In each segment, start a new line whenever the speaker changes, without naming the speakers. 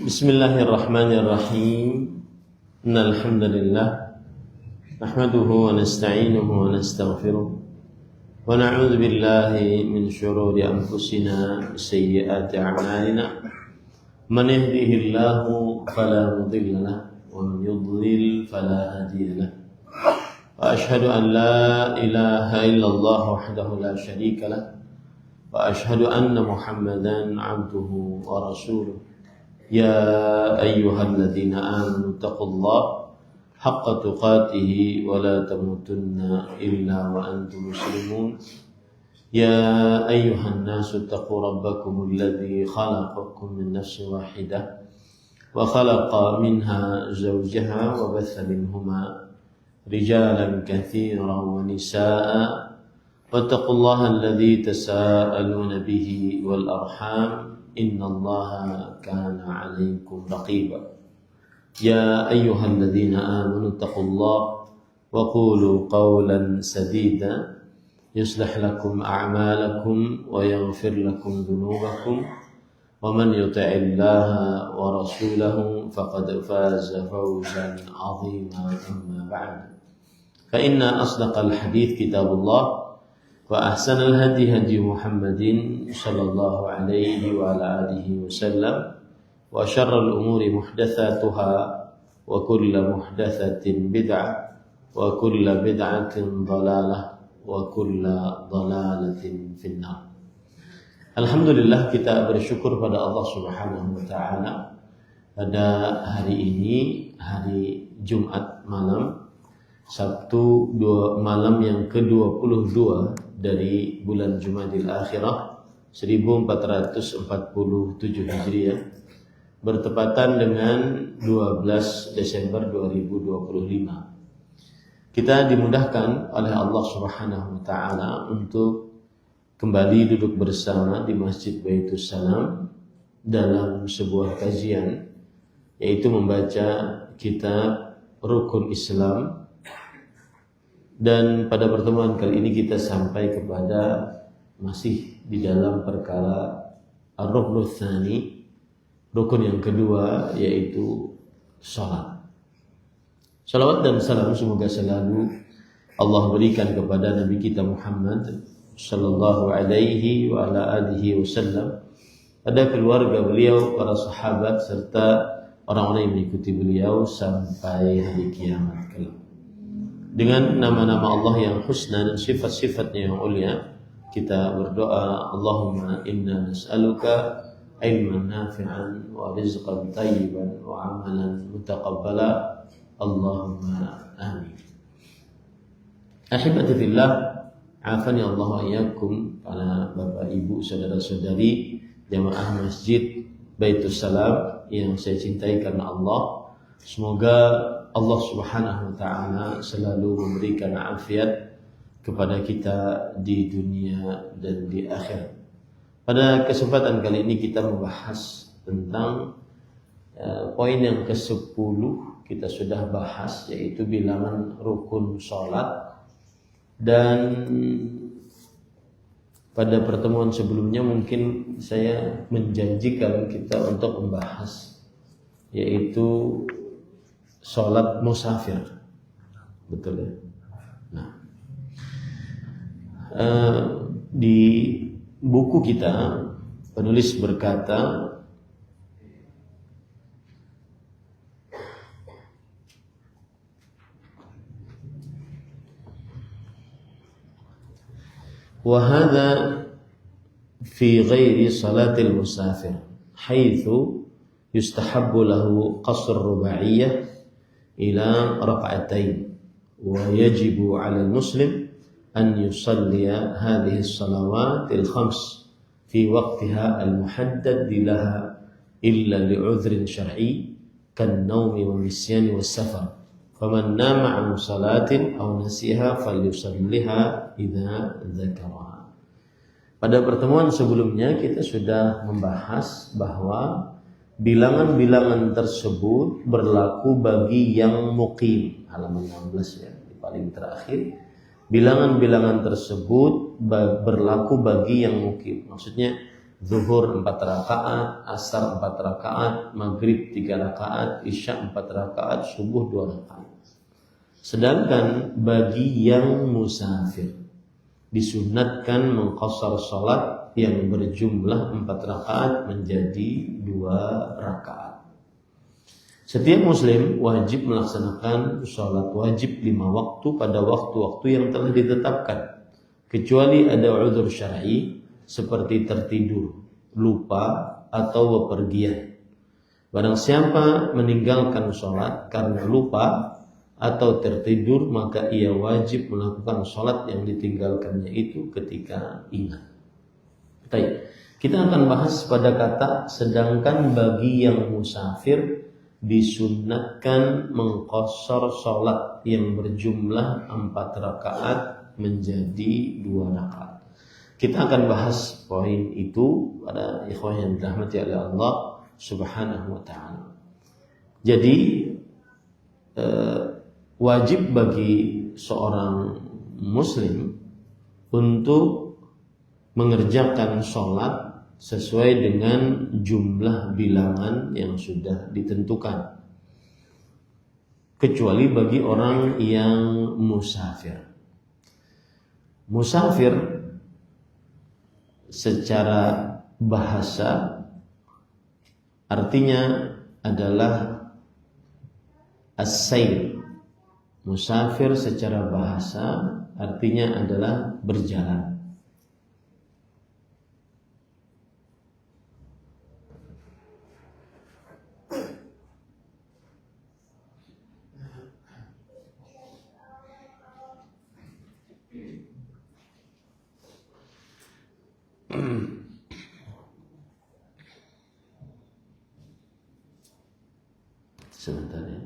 Bismillahirrahmanirrahim. Innal hamdalillah nahmaduhu wa nasta'inuhu wa nastaghfiruh wa na'udzu billahi min shururi anfusina wa sayyiati a'malina. Man yahdihillahu fala mudilla lahu wa man yudlil fala hadiya lahu. Wa ashhadu an la ilaha illallah wahdahu la syarika lahu wa ashhadu anna Muhammadan 'abduhu wa rasuluh. يا أيها الذين آمنوا اتقوا الله حق تقاته ولا تموتن إلا وأنتم مسلمون. يا أيها الناس اتقوا ربكم الذي خلقكم من نفس واحدة وخلق منها زوجها وبث منهما رجالا كثيرا ونساء واتقوا الله الذي تساءلون به والأرحام إن الله كان عليكم رقيبا. يا أيها الذين آمنوا اتقوا الله وقولوا قولا سديدا يصلح لكم أعمالكم ويغفر لكم ذنوبكم ومن يطع الله ورسوله فقد فاز فوزا عظيما. أما بعد فإن أصدق الحديث كتاب الله وأحسن الهدي هدي محمد صلى الله عليه وعلى آله وسلم وشر الأمور محدثاتها وكل محدثة بدعة وكل بدعة ضلالة وكل ضلالة في النار. Alhamdulillah, kita bersyukur pada Allah Subhanahu wa taala pada hari ini, hari Jumat malam, Sabtu malam yang ke-22 dari bulan Jumadil Akhirah 1447 Hijriah, bertepatan dengan 12 Desember 2025. Kita dimudahkan oleh Allah Subhanahu wa taala untuk kembali duduk bersama di Masjid Baitus Salam dalam sebuah kajian, yaitu membaca kitab Rukun Islam. Dan pada pertemuan kali ini kita sampai kepada masih di dalam perkara Ar-Ruknul Tsani, rukun yang kedua, yaitu salat. Salawat dan salam semoga selalu Allah berikan kepada Nabi kita Muhammad sallallahu alaihi wa ala alihi wasallam, pada keluarga beliau, para sahabat serta orang-orang yang mengikuti beliau sampai hari kiamat kelak. Dengan nama-nama Allah yang husna dan sifat-sifatnya yang ulia, kita berdoa, Allahumma inna nas'aluka ilman nafi'an wa rizqan tayyiban wa amalan mutaqabbala. Allahumma amin. Ahibati fillah, afani Allah wa iyyakum, para bapak ibu, saudara-saudari jamaah Masjid Baitus Salam yang saya cintai karena Allah. Semoga Allah Subhanahu wa taala selalu memberikan afiat kepada kita di dunia dan di akhirat. Pada kesempatan kali ini kita membahas tentang poin yang ke-10 kita sudah bahas, yaitu bilangan rukun salat. Dan pada pertemuan sebelumnya mungkin saya menjanjikan kita untuk membahas, yaitu sholat musafir, betul ya? Nah, di buku kita penulis berkata, wa hadha fi ghairi salatil musafir haitsu yustahabbu lahu qasr rubaiyah ila rak'atain, wa yajibu 'ala al-muslim an yusalliya hadhihi as-salawat al-khams fi waqtiha al-muhaddad laha illa li'udhrin syar'i kan-nawmi wa nisyani was-safar. Faman nama 'an salatin aw nasiha falyusalliha idza dzakaraha. Pada pertemuan sebelumnya kita sudah membahas bahwa bilangan-bilangan tersebut berlaku bagi yang muqim, halaman 16 ya, di paling terakhir. Bilangan-bilangan tersebut berlaku bagi yang muqim. Maksudnya zuhur 4 rakaat, asar 4 rakaat, maghrib 3 rakaat, isya 4 rakaat, subuh 2 rakaat. Sedangkan bagi yang musafir disunatkan mengqashar salat yang berjumlah 4 rakaat menjadi 2 rakaat. Setiap muslim wajib melaksanakan salat wajib 5 waktu pada waktu-waktu yang telah ditetapkan, kecuali ada udzur syar'i seperti tertidur, lupa, atau bepergian. Barang siapa meninggalkan salat karena lupa atau tertidur, maka ia wajib melakukan sholat yang ditinggalkannya itu ketika ingat. Baik, kita akan bahas pada kata sedangkan bagi yang musafir disunnatkan mengqashar sholat yang berjumlah 4 rakaat menjadi 2 rakaat. Kita akan bahas poin itu pada ikhwan yang dirahmati oleh Allah Subhanahu wa ta'ala. Jadi wajib bagi seorang muslim untuk mengerjakan sholat sesuai dengan jumlah bilangan yang sudah ditentukan, kecuali bagi orang yang musafir. Musafir secara bahasa artinya adalah as-sayr. Musafir secara bahasa artinya adalah berjalan. Sebentar ya.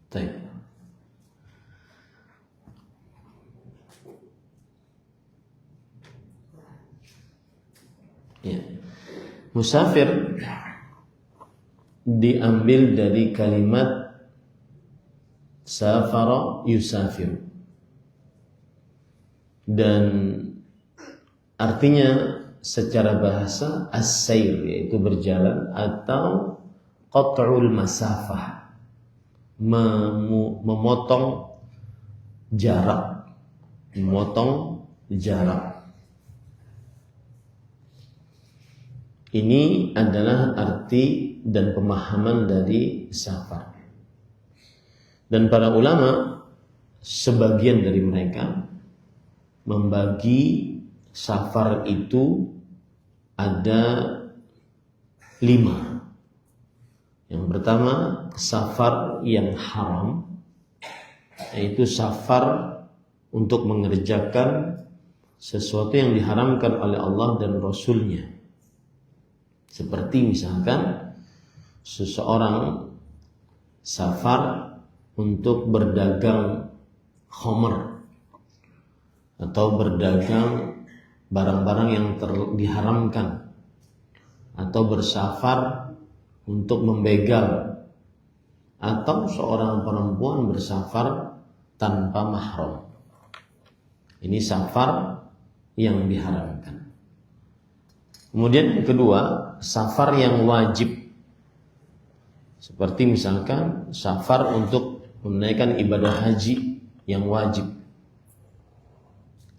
Baik. Ya. Musafir diambil dari kalimat safara yusafir, dan artinya secara bahasa as-sayr, yaitu berjalan, atau qat'ul masafah, memotong jarak. Ini adalah arti dan pemahaman dari safar. Dan para ulama, sebagian dari mereka membagi safar itu ada 5. Yang pertama, safar yang haram, yaitu safar untuk mengerjakan sesuatu yang diharamkan oleh Allah dan Rasulnya. Seperti misalkan seseorang safar untuk berdagang khamr atau berdagang barang-barang yang diharamkan, atau bersafar untuk membegal, atau seorang perempuan bersafar tanpa mahram. Ini safar yang diharamkan. Kemudian yang kedua, safar yang wajib. Seperti misalkan safar untuk menunaikan ibadah haji yang wajib,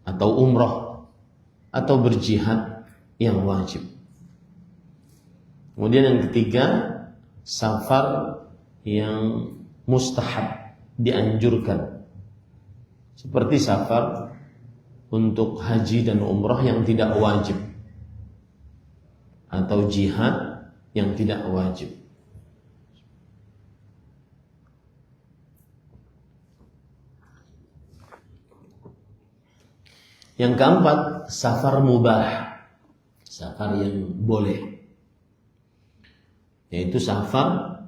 atau umrah, atau berjihad yang wajib. Kemudian yang ketiga, safar yang mustahab, dianjurkan. Seperti safar untuk haji dan umrah yang tidak wajib, atau jihad yang tidak wajib. Yang keempat, safar mubah, safar yang boleh, yaitu safar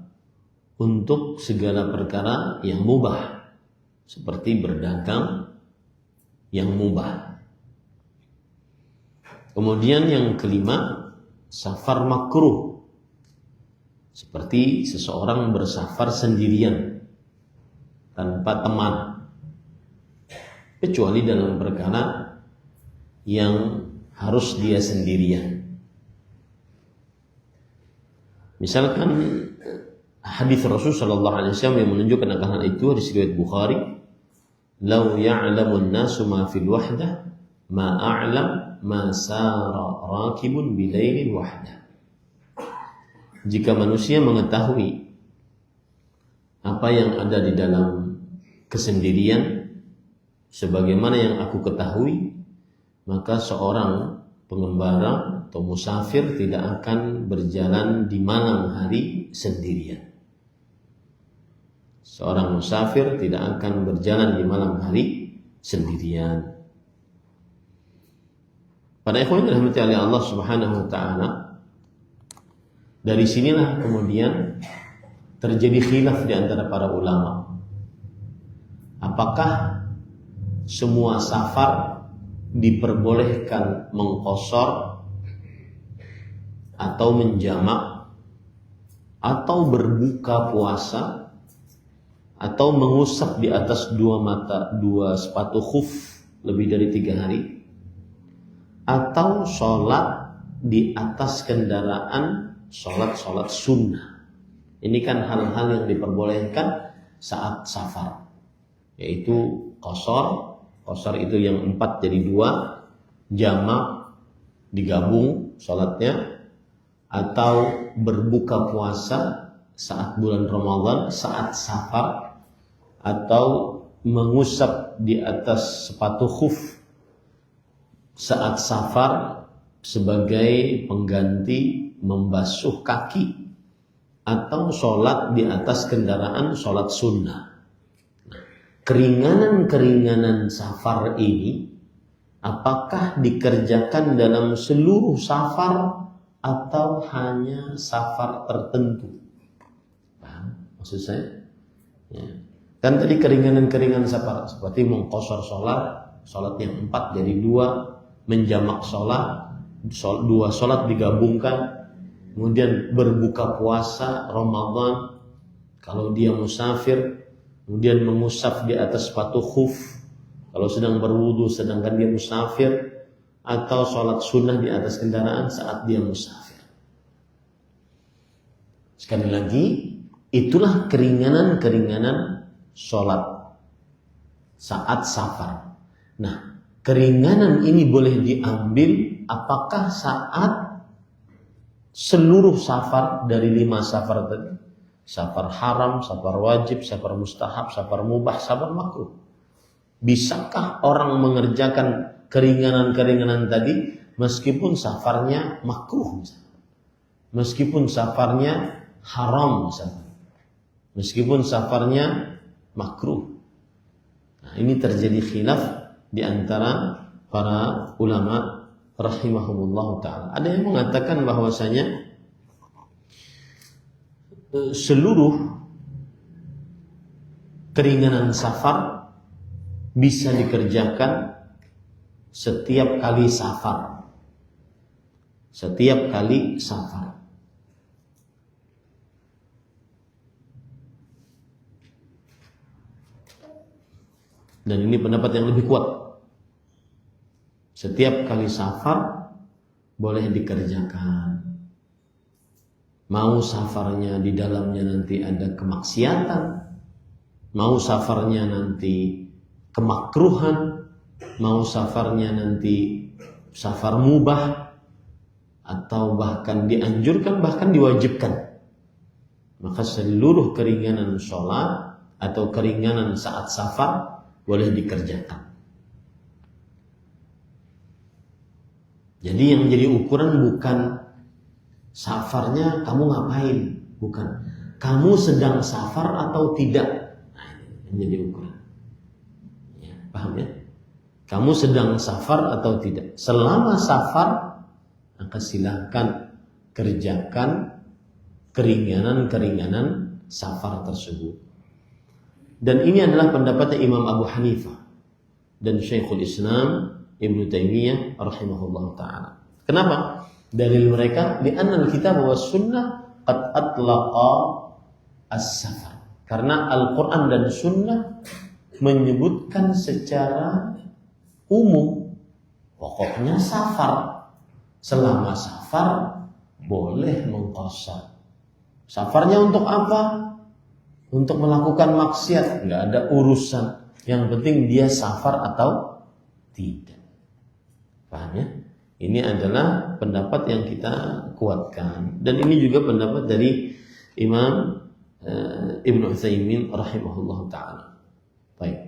untuk segala perkara yang mubah, seperti berdagang yang mubah. Kemudian yang kelima, safar makruh, seperti seseorang bersafar sendirian tanpa teman, kecuali dalam perkara yang harus dia sendirian. Misalkan hadis Rasul sallallahu alaihi wasallam yang menunjukkan akan hal itu, hadis riwayat Bukhari, "Lau ya'lamun nasu ma fil wahdah ma a'lam ma sara rakibun bilailin wahdah." Jika manusia mengetahui apa yang ada di dalam kesendirian sebagaimana yang aku ketahui, maka seorang pengembara atau musafir tidak akan berjalan di malam hari sendirian. Seorang musafir tidak akan berjalan di malam hari sendirian. Pada ikhwan yang dirahmati oleh Allah Subhanahu wa taala, dari sinilah kemudian terjadi khilaf di antara para ulama. Apakah semua safar diperbolehkan mengqasar atau menjamak, atau berbuka puasa, atau mengusap di atas dua sepatu khuf lebih dari 3 hari, atau sholat di atas kendaraan, sholat sunnah. Ini kan hal-hal yang diperbolehkan saat safar, yaitu qasar itu yang 4 jadi 2, jamak digabung sholatnya, atau berbuka puasa saat bulan Ramadan saat safar, atau mengusap di atas sepatu khuf saat safar sebagai pengganti membasuh kaki, atau sholat di atas kendaraan, sholat sunnah. Keringanan-keringanan safar ini apakah dikerjakan dalam seluruh safar atau hanya safar tertentu? Paham maksud saya? Ya. Kan tadi keringanan-keringanan safar seperti mengqasar sholat yang 4 jadi 2, menjamak sholat, 2 sholat digabungkan, kemudian berbuka puasa Ramadan kalau dia musafir, kemudian mengusap di atas sepatu khuf kalau sedang berwudu sedangkan dia musafir, atau sholat sunnah di atas kendaraan saat dia musafir. Sekali lagi, itulah keringanan-keringanan sholat saat safar. Nah, keringanan ini boleh diambil apakah saat seluruh safar dari 5 safar tadi, safar haram, safar wajib, safar mustahab, safar mubah, safar makruh. Bisakah orang mengerjakan keringanan-keringanan tadi meskipun safarnya makruh misalnya, meskipun safarnya haram misalnya, meskipun safarnya makruh? Nah, ini terjadi khilaf di antara para ulama rahimahumullah ta'ala. Ada yang mengatakan bahwasanya seluruh keringanan safar bisa dikerjakan setiap kali safar. Setiap kali safar. Dan ini pendapat yang lebih kuat. Setiap kali safar boleh dikerjakan. Mau safarnya di dalamnya nanti ada kemaksiatan, mau safarnya nanti kemakruhan, mau safarnya nanti safar mubah, atau bahkan dianjurkan, bahkan diwajibkan. Maka seluruh keringanan sholat atau keringanan saat safar boleh dikerjakan. Jadi yang jadi ukuran bukan safarnya kamu ngapain, bukan. Kamu sedang safar atau tidak. Nah, ini yang jadi ukuran. Ya, paham ya? Kamu sedang safar atau tidak. Selama safar, maka silahkan kerjakan keringanan-keringanan safar tersebut. Dan ini adalah pendapatnya Imam Abu Hanifah dan Syekhul Islam Ibnu Taimiyah rahimahullah ta'ala. Kenapa? Dalil mereka, li'anna al-kitab wa sunnah qad atlaqa as-safar. Karena Al-Quran dan sunnah menyebutkan secara umum, pokoknya safar. Selama safar boleh mengqasar. Safarnya untuk apa? Untuk melakukan maksiat, nggak ada urusan. Yang penting dia safar atau tidak. Paham ya? Ini adalah pendapat yang kita kuatkan. Dan ini juga pendapat dari Imam Ibnu Utsaimin rahimahullah ta'ala. Baik.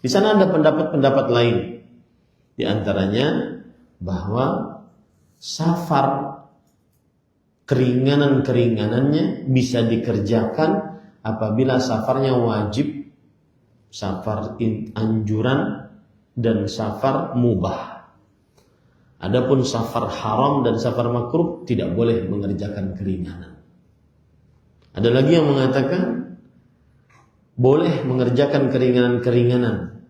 Di sana ada pendapat-pendapat lain. Di antaranya bahwa safar keringanan-keringanannya bisa dikerjakan apabila safarnya wajib, safar anjuran, dan safar mubah. Adapun safar haram dan safar makruh tidak boleh mengerjakan keringanan. Ada lagi yang mengatakan boleh mengerjakan keringanan-keringanan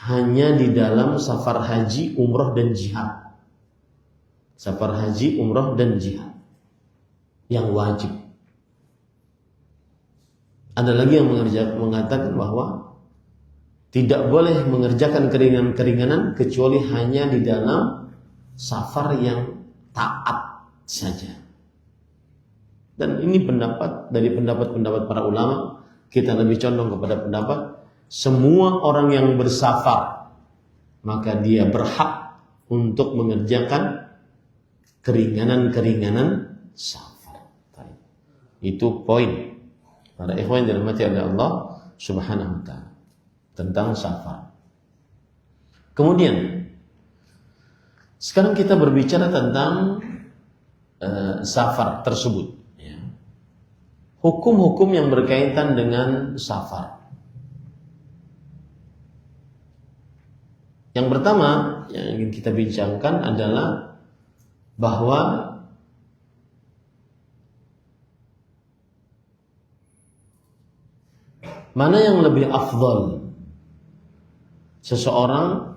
hanya di dalam safar haji, umroh, dan jihad. Safar haji, umroh, dan jihad yang wajib. Ada lagi yang mengatakan bahwa tidak boleh mengerjakan keringanan-keringanan kecuali hanya di dalam safar yang taat saja. Dan ini pendapat dari pendapat-pendapat para ulama. Kita lebih condong kepada pendapat semua orang yang bersafar maka dia berhak untuk mengerjakan keringanan-keringanan safar. Itu poin para ikhwan yang dirahmati oleh Allah Subhanahu wa ta'ala tentang safar. Kemudian sekarang kita berbicara tentang safar tersebut, ya. Hukum-hukum yang berkaitan dengan safar. Yang pertama yang ingin kita bincangkan adalah bahwa mana yang lebih afdal, seseorang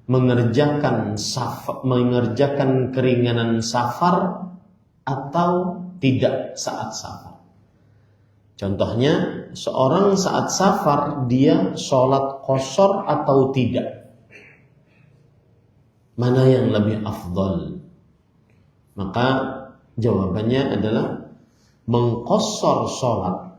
mengerjakan keringanan safar atau tidak saat safar. Contohnya, seorang saat safar dia sholat qashar atau tidak. Mana yang lebih afdal? Maka jawabannya adalah mengqashar sholat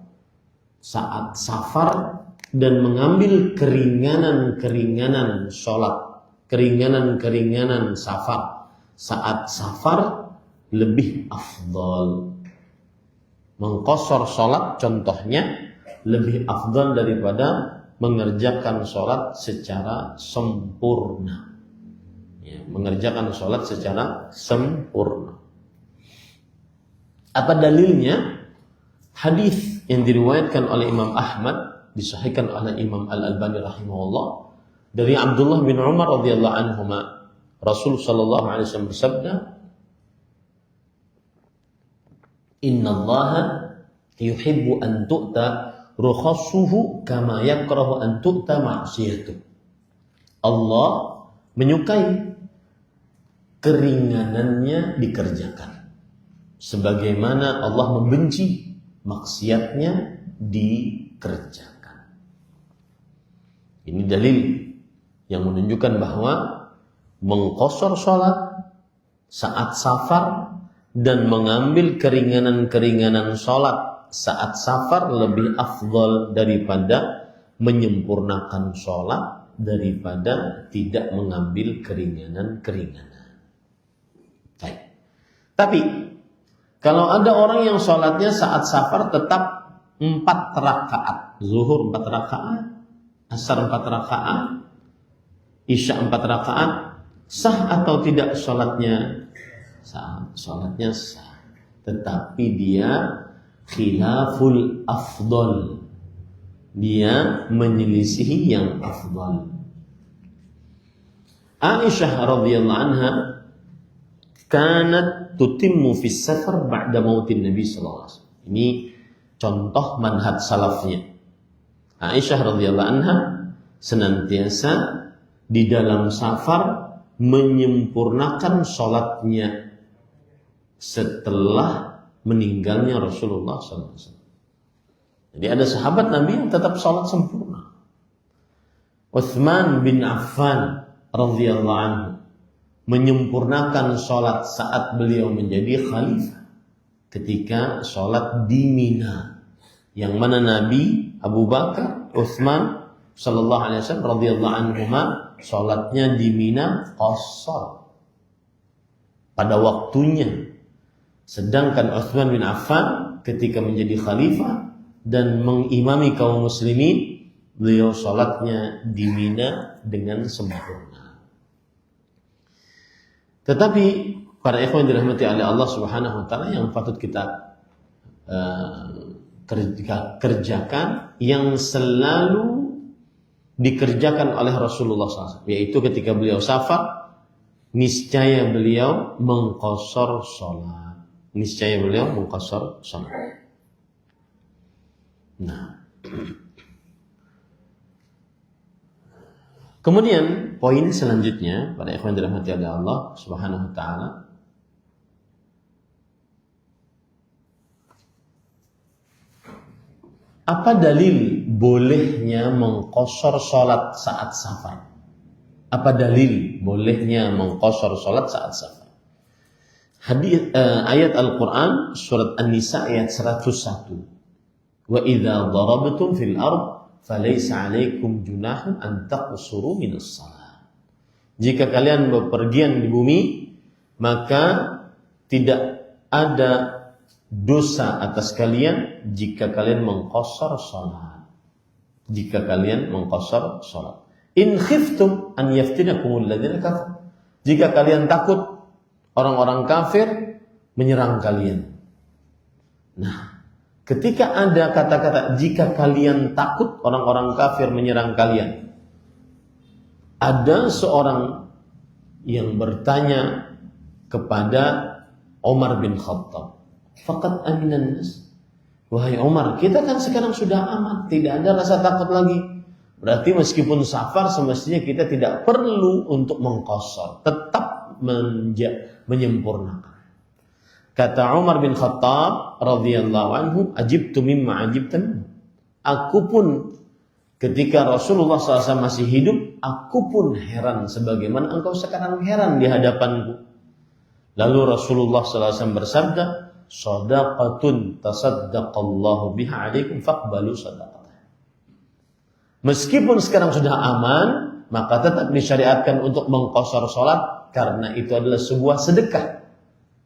saat safar dan mengambil keringanan-keringanan sholat, keringanan-keringanan safar saat safar lebih afdal. Mengqashar sholat contohnya lebih afdal daripada mengerjakan sholat secara sempurna. Ya, mengerjakan sholat secara sempurna. Apa dalilnya? Hadis yang diriwayatkan oleh Imam Ahmad, disahihkan oleh Imam Al-Albani rahimahullah, dari Abdullah bin Umar radhiyallahu anhuma, Rasul sallallahu alaihi wasallam bersabda, "Innallaha yuhibbu an tu'ta rukhassuhu kama yakrahu an tu'ta ma'siyatuh." Allah menyukai keringanannya dikerjakan, sebagaimana Allah membenci maksiatnya dikerjakan. Ini dalil yang menunjukkan bahwa mengqashar sholat saat safar dan mengambil keringanan-keringanan sholat saat safar lebih afdal daripada menyempurnakan sholat daripada tidak mengambil keringanan-keringanan. Baik. Tapi kalau ada orang yang sholatnya saat safar tetap 4 rakaat, zuhur 4 rakaat, asar 4 rakaat, isya 4 rakaat, sah atau tidak sholatnya? Sah, sholatnya sah. Tetapi dia khilaful afdol. Dia menyelisihi yang afdal. Aisyah radhiyallahu anha kanat tutimmu fis safar ba'da mautin Nabi sallallahu alaihi wasallam. Ini contoh manhaj salafnya. Aisyah radhiyallahu anha senantiasa di dalam safar menyempurnakan sholatnya setelah meninggalnya Rasulullah SAW. Jadi ada sahabat Nabi yang tetap sholat sempurna. Utsman bin Affan radhiyallahu anhu menyempurnakan sholat saat beliau menjadi khalifah ketika sholat di Mina, yang mana Nabi, Abu Bakar, Utsman sallallahu alaihi wasallam radhiyallahu anhuma sholatnya di Mina qashar pada waktunya. Sedangkan Utsman bin Affan ketika menjadi khalifah dan mengimami kaum muslimin, beliau sholatnya di Mina dengan sempurna. Tetapi para ikhwan dirahmati oleh Allah Subhanahu wa taala, yang patut kita kerjakan yang selalu dikerjakan oleh Rasulullah SAW, yaitu ketika beliau safar, niscaya beliau mengqashar sholat. Niscaya beliau mengqashar sholat. Nah, kemudian poin selanjutnya pada ikhwan dirahmati oleh Allah Subhanahu wa taala, apa dalil bolehnya mengqashar salat saat safar? Apa dalil bolehnya mengqashar salat saat safar? Ayat Al-Qur'an surat An-Nisa ayat 101. Wa idza darabtum fil ard falaysa 'alaikum junahun an taqsuru minas shalah. Jika kalian bepergian di bumi, maka tidak ada dosa atas kalian jika kalian mengqashar salat. Jika kalian mengqashar salat. In khiftum an yaftinakumul ladzina kafaru. Jika kalian takut orang-orang kafir menyerang kalian. Nah, ketika ada kata-kata jika kalian takut orang-orang kafir menyerang kalian, ada seorang yang bertanya kepada Umar bin Khattab, faqad aminan nas. Wahai Umar, kita kan sekarang sudah aman, tidak ada rasa takut lagi. Berarti meskipun safar semestinya kita tidak perlu untuk mengqashar, tetap menyempurnakan. Kata Umar bin Khattab radhiyallahu anhu, ajibtu mimma ajibtan. Aku pun ketika Rasulullah SAW masih hidup, aku pun heran sebagaimana engkau sekarang heran di hadapanku. Lalu Rasulullah SAW bersabda, shadaqatun tasaddaqallahu biha alaikum faqbalu sadaqatah. Meskipun sekarang sudah aman, maka tetap disyariatkan untuk mengqashar salat karena itu adalah sebuah sedekah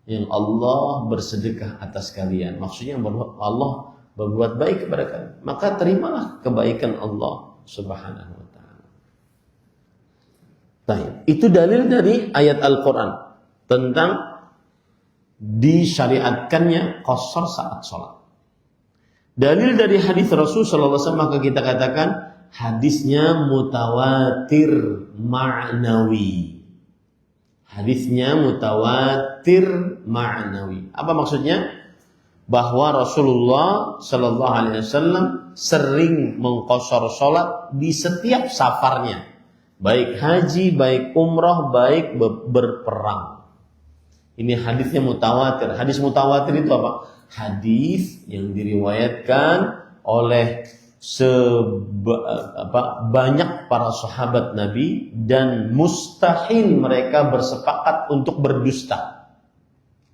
yang Allah bersedekah atas kalian. Maksudnya Allah berbuat baik kepada kalian. Maka terimalah kebaikan Allah Subhanahu wa ta'ala. Baik, itu dalil dari ayat Al-Quran tentang disyariatkannya qashar saat sholat. Dalil dari hadis Rasul sallallahu alaihi wasallam, maka kita katakan hadisnya mutawatir ma'nawi. Hadisnya mutawatir ma'nawi. Apa maksudnya? Bahwa Rasulullah sallallahu alaihi wasallam sering mengqashar salat di setiap safarnya, baik haji, baik umrah, baik berperang. Ini hadisnya mutawatir. Hadis mutawatir itu apa? Hadis yang diriwayatkan oleh banyak para sahabat Nabi dan mustahil mereka bersepakat untuk berdusta.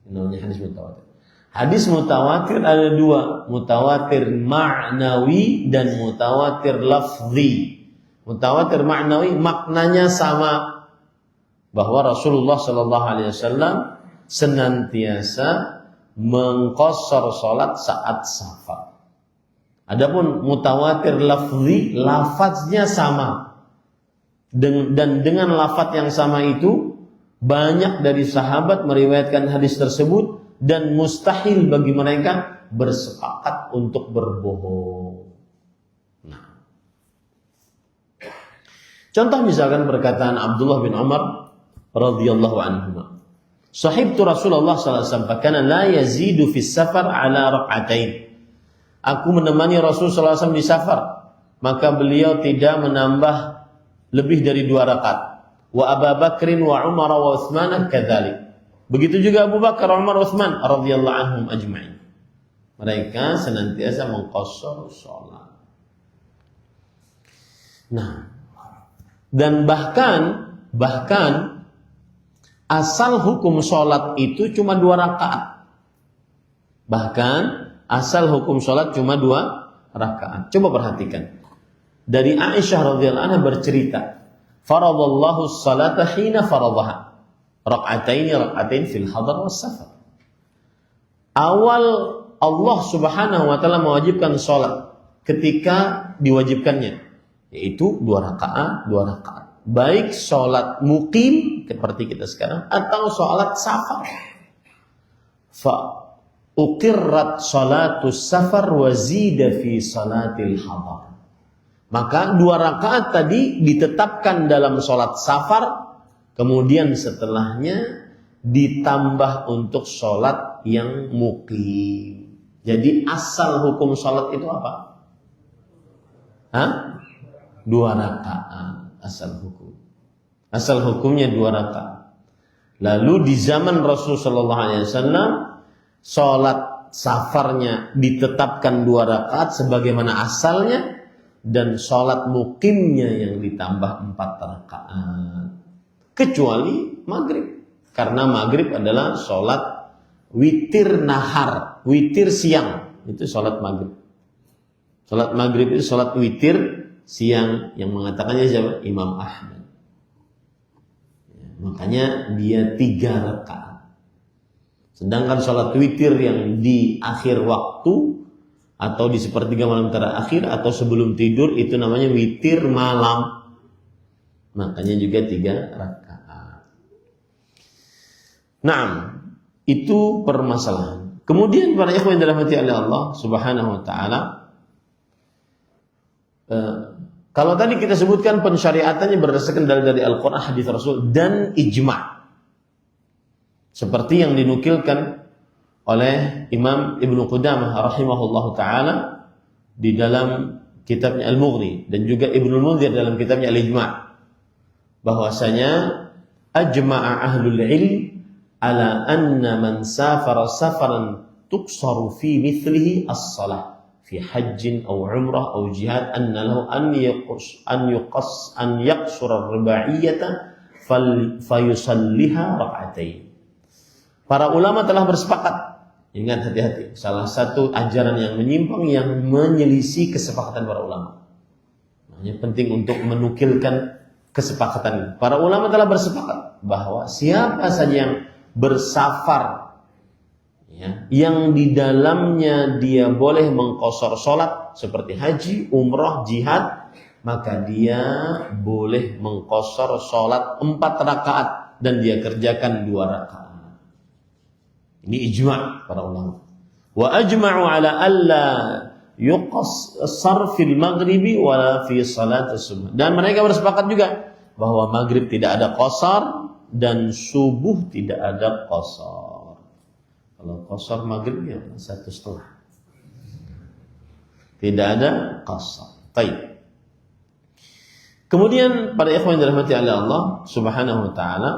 Namanya hadis mutawatir. Hadis mutawatir ada dua, mutawatir ma'nawi dan mutawatir lafzi. Mutawatir ma'nawi maknanya sama, bahwa Rasulullah sallallahu alaihi wasallam senantiasa mengqashar salat saat safar. Adapun mutawatir lafzi, lafaznya sama. Dan dengan lafaz yang sama itu, banyak dari sahabat meriwayatkan hadis tersebut dan mustahil bagi mereka bersepakat untuk berbohong. Nah, contoh misalkan perkataan Abdullah bin Umar radhiyallahu anhu. Sahibtu Rasulullah sallallahu alaihi wasallam kana la yazidu fis safar ala rak'atain. Aku menemani Rasul sallallahu alaihi wasallam di safar, maka beliau tidak menambah lebih dari 2 rakaat. Wa Abu Bakrin wa Umar wa Utsman kadzalik. Begitu juga Abu Bakar, Umar, Utsman radhiyallahu anhum ajma'in. Mereka senantiasa mengqashar salat. Nah, dan bahkan asal hukum salat itu cuma 2 rakaat. Bahkan asal hukum salat cuma 2 rakaat. Coba perhatikan. Dari Aisyah radhiyallahu anha bercerita, faradallahu as-salata hina faradaha. Rak'atain fil hadar was safar. Awal Allah Subhanahu wa taala mewajibkan salat ketika diwajibkannya, yaitu 2 rakaat. Baik salat muqim seperti kita sekarang atau salat safar. Fa uqirrat salatus safar wa zida fi salatil hadar. Maka 2 rakaat tadi ditetapkan dalam sholat safar, kemudian setelahnya ditambah untuk sholat yang muqim. Jadi asal hukum sholat itu apa? 2 rakaat asal hukum. Asal hukumnya 2 rakaat. Lalu di zaman Rasul sallallahu alaihi wasallam sholat safarnya ditetapkan 2 rakaat sebagaimana asalnya, dan sholat muqimnya yang ditambah 4 rakaat. Kecuali maghrib. Karena maghrib adalah sholat witir nahar, witir siang. Itu sholat maghrib. Sholat maghrib itu sholat witir siang. Yang mengatakannya siapa? Imam Ahmad. Makanya dia 3 rakaat. Sedangkan sholat witir yang di akhir waktu atau di sepertiga malam terakhir atau sebelum tidur itu namanya witir malam. Makanya juga 3 rakaat. Nah, itu permasalahan. Kemudian para ikhwan dalam hati Allah Subhanahu wa taala, kalau tadi kita sebutkan pensyariatannya berdasarkan dari Al-Qur'an, hadis Rasul dan ijma'. Seperti yang dinukilkan oleh Imam Ibnu Qudamah rahimahullahu taala di dalam kitabnya Al-Mughni dan juga Ibnu Munzir dalam kitabnya Al-Ijma', bahwasanya ajma'a ahlul ilm ala anna man safara safaran tuqsaru fi mithlihi as-salah fi hajjin aw umrah aw jihad anna lahu an yaqsura ar-ruba'iyyata fayusalliha rak'atain. Para ulama telah bersepakat. Ingat, hati-hati. Salah satu ajaran yang menyimpang yang menyelisih kesepakatan para ulama. Makanya penting untuk menukilkan kesepakatan. Para ulama telah bersepakat bahwa siapa saja yang bersafar, yang di dalamnya dia boleh mengqashar sholat seperti haji, umrah, jihad, maka dia boleh mengqashar sholat 4 rakaat dan dia kerjakan 2 rakaat. Ini ijma' para ulama. Wa ajma'u ala alla yuqassar fil maghribi wala fi salat subuh. Dan mereka bersepakat juga bahwa maghrib tidak ada qasar dan subuh tidak ada qasar. Kalau qasar maghribnya 1,5. Tidak ada qasar. Baik. Kemudian para ikhwan yang dirahmati oleh Allah Subhanahu wa taala,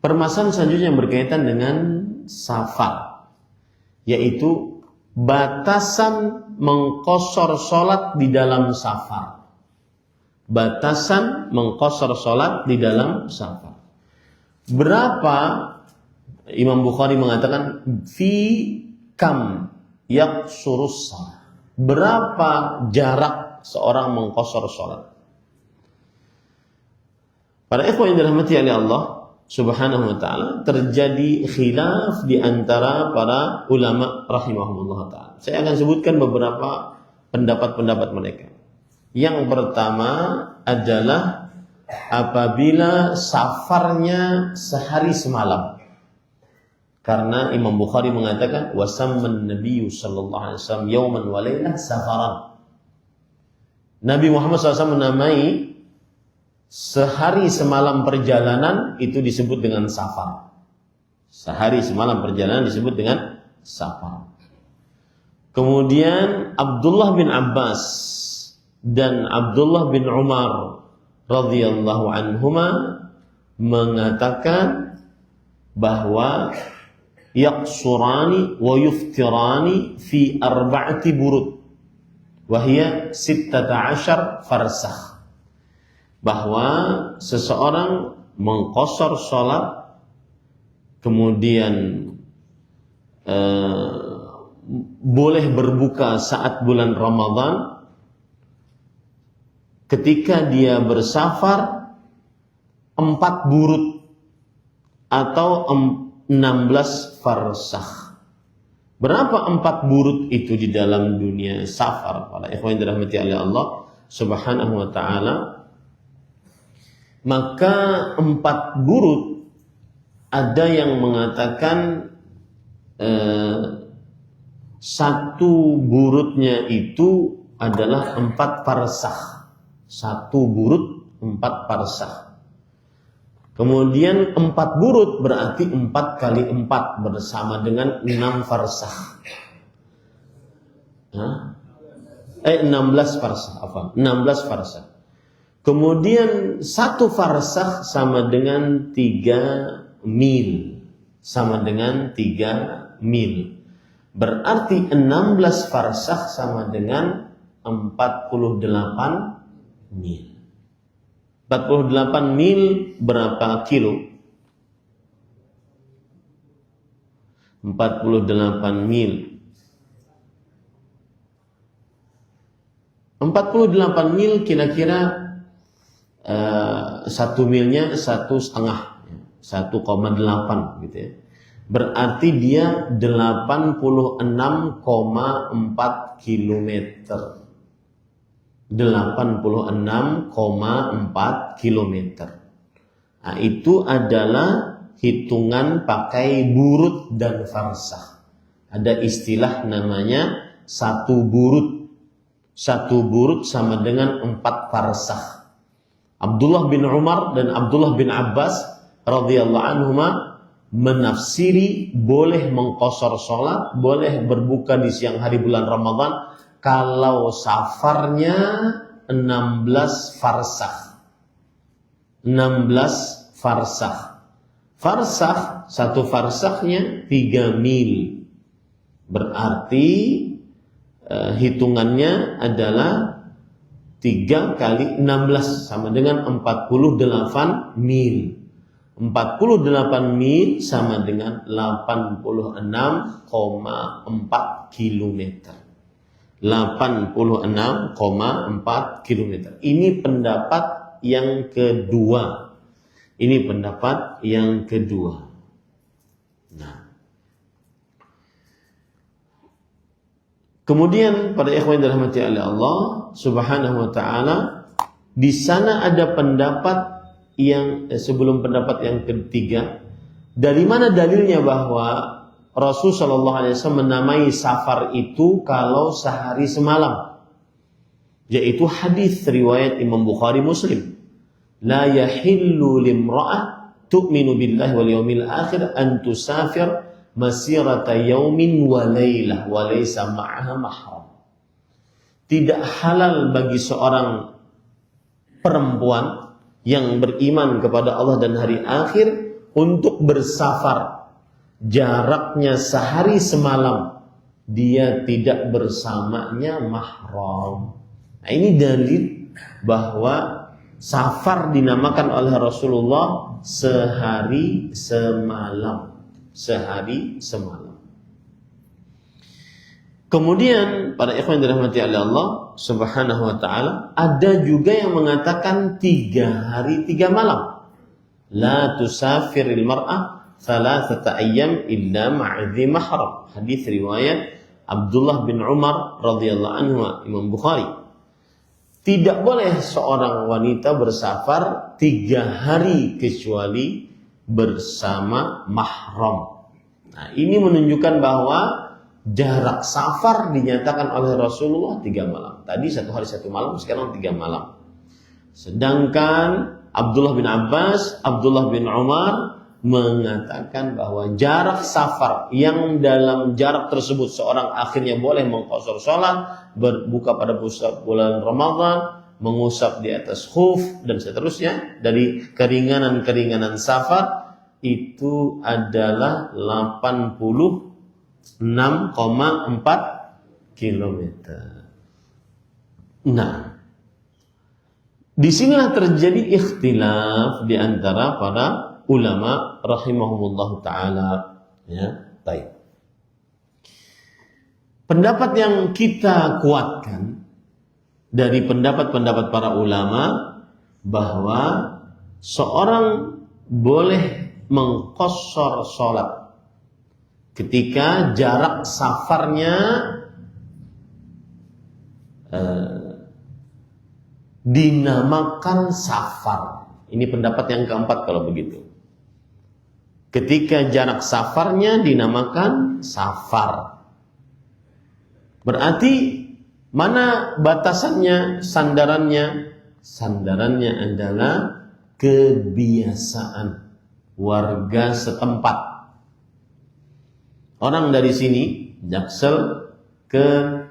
permasalahan selanjutnya yang berkaitan dengan safar, yaitu batasan mengqashar sholat di dalam safar. Batasan mengqashar sholat di dalam safar. Berapa? Imam Bukhari mengatakan fi kam yaqsurus shalah. Berapa jarak seorang mengqashar sholat? Para ikhwan yang dirahmati oleh Allah Subhanahu wa ta'ala, terjadi khilaf di antara para ulama rahimahumullah ta'ala. Saya akan sebutkan beberapa pendapat-pendapat mereka. Yang pertama adalah apabila safarnya sehari semalam. Karena Imam Bukhari mengatakan wasamman nabiyyu sallallahu alaihi wasallam yauman wa lailah safaran. Nabi Muhammad SAW menamai sehari semalam perjalanan itu disebut dengan safar. Sehari semalam perjalanan disebut dengan safar. Kemudian Abdullah bin Abbas dan Abdullah bin Umar radhiyallahu anhuma mengatakan bahwa yaqsurani wa yuftirani fi arba'ati burud wa hiya 16 farsakh. Bahwa seseorang mengqasar salat kemudian boleh berbuka saat bulan Ramadan ketika dia bersafar 4 burud atau 16 farsakh. Berapa 4 burud itu di dalam dunia safar? Para ikhwan dirahmati oleh Allah Subhanahu wa ta'ala. Maka 4 burud ada yang mengatakan 1 burudnya itu adalah 4 farsakh. 1 burud 4 farsakh. Kemudian 4 burud berarti 4 kali 4 bersama dengan 6 farsakh. 16 farsakh. 16 farsakh. Kemudian 1 farsakh sama dengan 3 mil. Sama dengan 3 mil. Berarti 16 farsakh sama dengan 48 mil. 48 mil berapa kilo? 48 mil. 48 mil kira-kira 1 milnya 1,5, 1,8 gitu ya. Berarti dia 86,4 kilometer. 86,4 kilometer. Nah, itu adalah hitungan pakai burud dan farsakh. Ada istilah namanya 1 burud. 1 burud sama dengan 4 farsakh. Abdullah bin Umar dan Abdullah bin Abbas radhiyallahu anhuma menafsiri boleh mengqasar salat, boleh berbuka di siang hari bulan Ramadan kalau safarnya 16 farsakh. 16 farsakh. Farsakh, 1 farsakhnya 3 mil. Berarti hitungannya adalah 3 kali 16 sama dengan 48 mil. 48 mil sama dengan 86,4 kilometer. 86,4 kilometer. Ini pendapat yang kedua. Ini pendapat yang kedua. Nah. Kemudian pada ikhwan dirahmati oleh Allah Subhanahu wa ta'ala, di sana ada pendapat yang sebelum pendapat yang ketiga, dari mana dalilnya bahwa Rasul sallallahu alaihi wasallam menamai safar itu kalau sehari semalam, yaitu hadis riwayat Imam Bukhari Muslim, la yahillu limra'ah tu'minu billahi wal yawmil akhir an tusafir masirata yaumin wa lailah wa laysa ma'aha mahram. Tidak halal bagi seorang perempuan yang beriman kepada Allah dan hari akhir untuk bersafar jaraknya sehari semalam, dia tidak bersamanya mahram. Nah, ini dalil bahwa safar dinamakan oleh Rasulullah sehari semalam. Sehari semalam. Kemudian para ikhwan dirahmati oleh Allah Subhanahu wa ta'ala, ada juga yang mengatakan 3 hari 3 malam. la tusafiril mar'ah thalathata ayyam illa ma'adhi mahram. Hadis riwayat Abdullah bin Umar radhiyallahu anhu, Imam Bukhari. Tidak boleh seorang wanita bersafar 3 hari kecuali bersama mahram. Nah, ini menunjukkan bahwa jarak safar dinyatakan oleh Rasulullah 3 malam. Tadi 1 hari 1 malam, sekarang 3 malam. Sedangkan Abdullah bin Abbas, Abdullah bin Umar mengatakan bahwa jarak safar yang dalam jarak tersebut seorang akhirnya boleh mengqashar salat, berbuka pada bulan Ramadan, mengusap di atas khuf dan seterusnya dari keringanan-keringanan safar itu adalah 86,4 kilometer. Nah, disinilah terjadi ikhtilaf di antara para ulama rahimahumullah ta'ala. Ya, baik. Pendapat yang kita kuatkan dari pendapat-pendapat para ulama bahwa seorang boleh mengqashar sholat ketika jarak safarnya dinamakan safar. Ini pendapat yang keempat kalau begitu. Ketika jarak safarnya dinamakan safar. Berarti mana batasannya, sandarannya? Sandarannya adalah kebiasaan warga setempat. Orang dari sini, Jaksel ke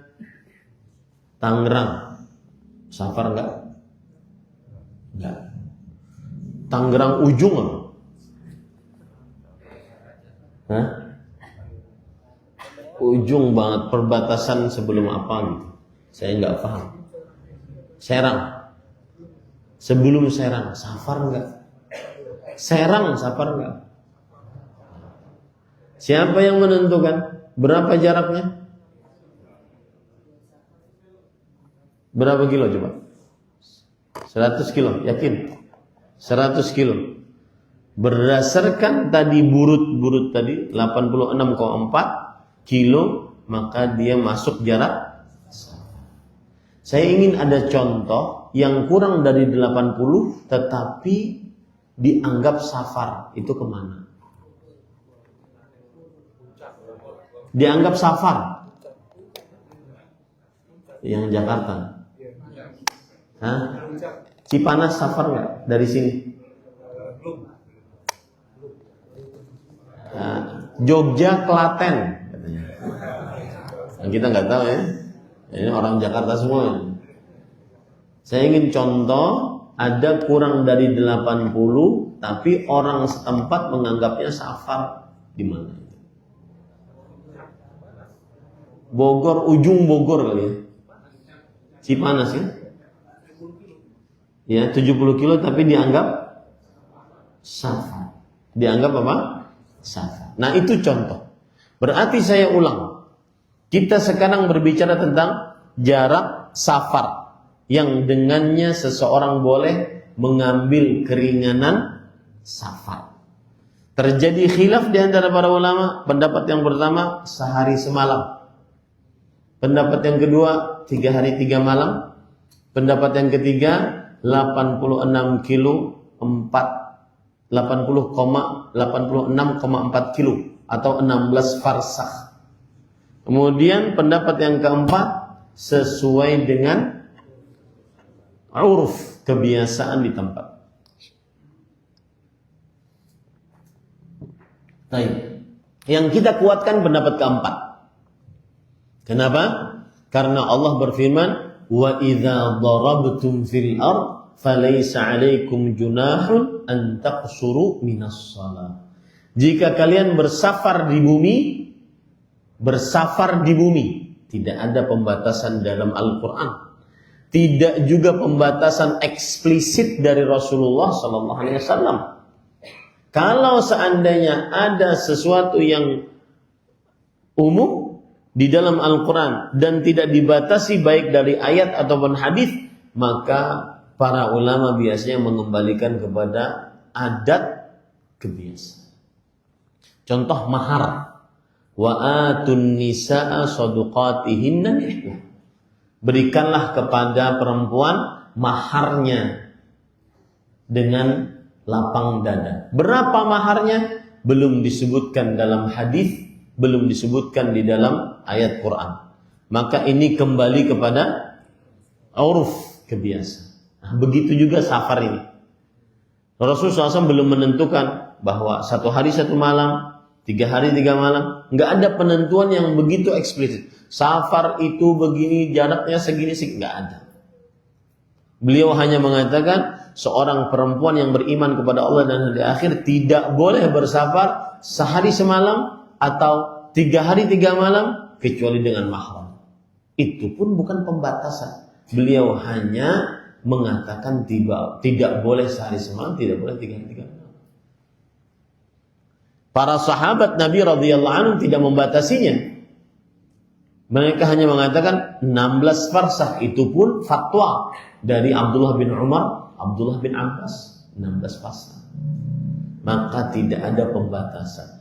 Tangerang, safar enggak? Enggak. Tangerang ujung apa? Hah? Ujung banget, perbatasan sebelum apa gitu. Saya enggak paham. Serang. Sebelum Serang, safar enggak? Serang safar enggak? Siapa yang menentukan? Berapa jaraknya? Berapa kilo coba? 100 kilo, yakin? 100 kilo. Berdasarkan tadi burut tadi 86,4 kilo, maka dia masuk jarak. Saya ingin ada contoh yang kurang dari 80 tetapi dianggap safar. Itu kemana? Dianggap safar. Yang Jakarta. Hah? Cipanas safar nggak dari sini? Nah, Jogja, Klaten. Nah, kita nggak tahu ya. Ini orang Jakarta semua. Saya ingin contoh ada kurang dari 80 tapi orang setempat menganggapnya safar. Di mana? Bogor, ujung Bogor kali ya. Cipanas ya. Ya, 70 kilo tapi dianggap safar. Dianggap apa? Safar. Nah, itu contoh. Berarti saya ulang. Kita sekarang berbicara tentang jarak safar yang dengannya seseorang boleh mengambil keringanan safar. Terjadi khilaf di antara para ulama. Pendapat yang pertama, sehari semalam. Pendapat yang kedua, 3 hari 3 malam. Pendapat yang ketiga, 86,4 kilo atau 16 farsakh. Kemudian pendapat yang keempat sesuai dengan uruf, kebiasaan di tempat. Baik. Yang kita kuatkan pendapat keempat. Kenapa? Karena Allah berfirman, wa idza darabtum fil ard falaysa 'alaikum junahun an taqsuru minas shalah. Jika kalian bersafar di bumi, tidak ada pembatasan dalam Al-Qur'an. Tidak juga pembatasan eksplisit dari Rasulullah sallallahu alaihi wasallam. Kalau seandainya ada sesuatu yang umum di dalam Al-Quran dan tidak dibatasi baik dari ayat ataupun hadis, maka para ulama biasanya mengembalikan kepada adat kebiasaan. Contoh mahar. Wa atun nisaa shadaqatihinna nihlah. Berikanlah kepada perempuan maharnya dengan lapang dada. Berapa maharnya? Belum disebutkan dalam hadis, belum disebutkan di dalam ayat Quran. Maka ini kembali kepada uruf kebiasaan. Nah, begitu juga safar ini. Rasulullah SAW belum menentukan bahwa 1 hari 1 malam, 3 hari 3 malam. Nggak ada penentuan yang begitu eksplisit. Safar itu begini, jaraknya segini, nggak ada. Beliau hanya mengatakan seorang perempuan yang beriman kepada Allah dan hari akhir tidak boleh bersafar sehari semalam atau 3 hari 3 malam kecuali dengan mahram. Itu pun bukan pembatasan. Beliau hanya mengatakan tidak boleh sehari semalam, tidak boleh 3 hari 3 malam. Para sahabat Nabi radhiyallahu anhum tidak membatasinya. Mereka hanya mengatakan 16 farsakh, itu pun fatwa dari Abdullah bin Umar, Abdullah bin Abbas, 16 farsakh. Maka tidak ada pembatasan.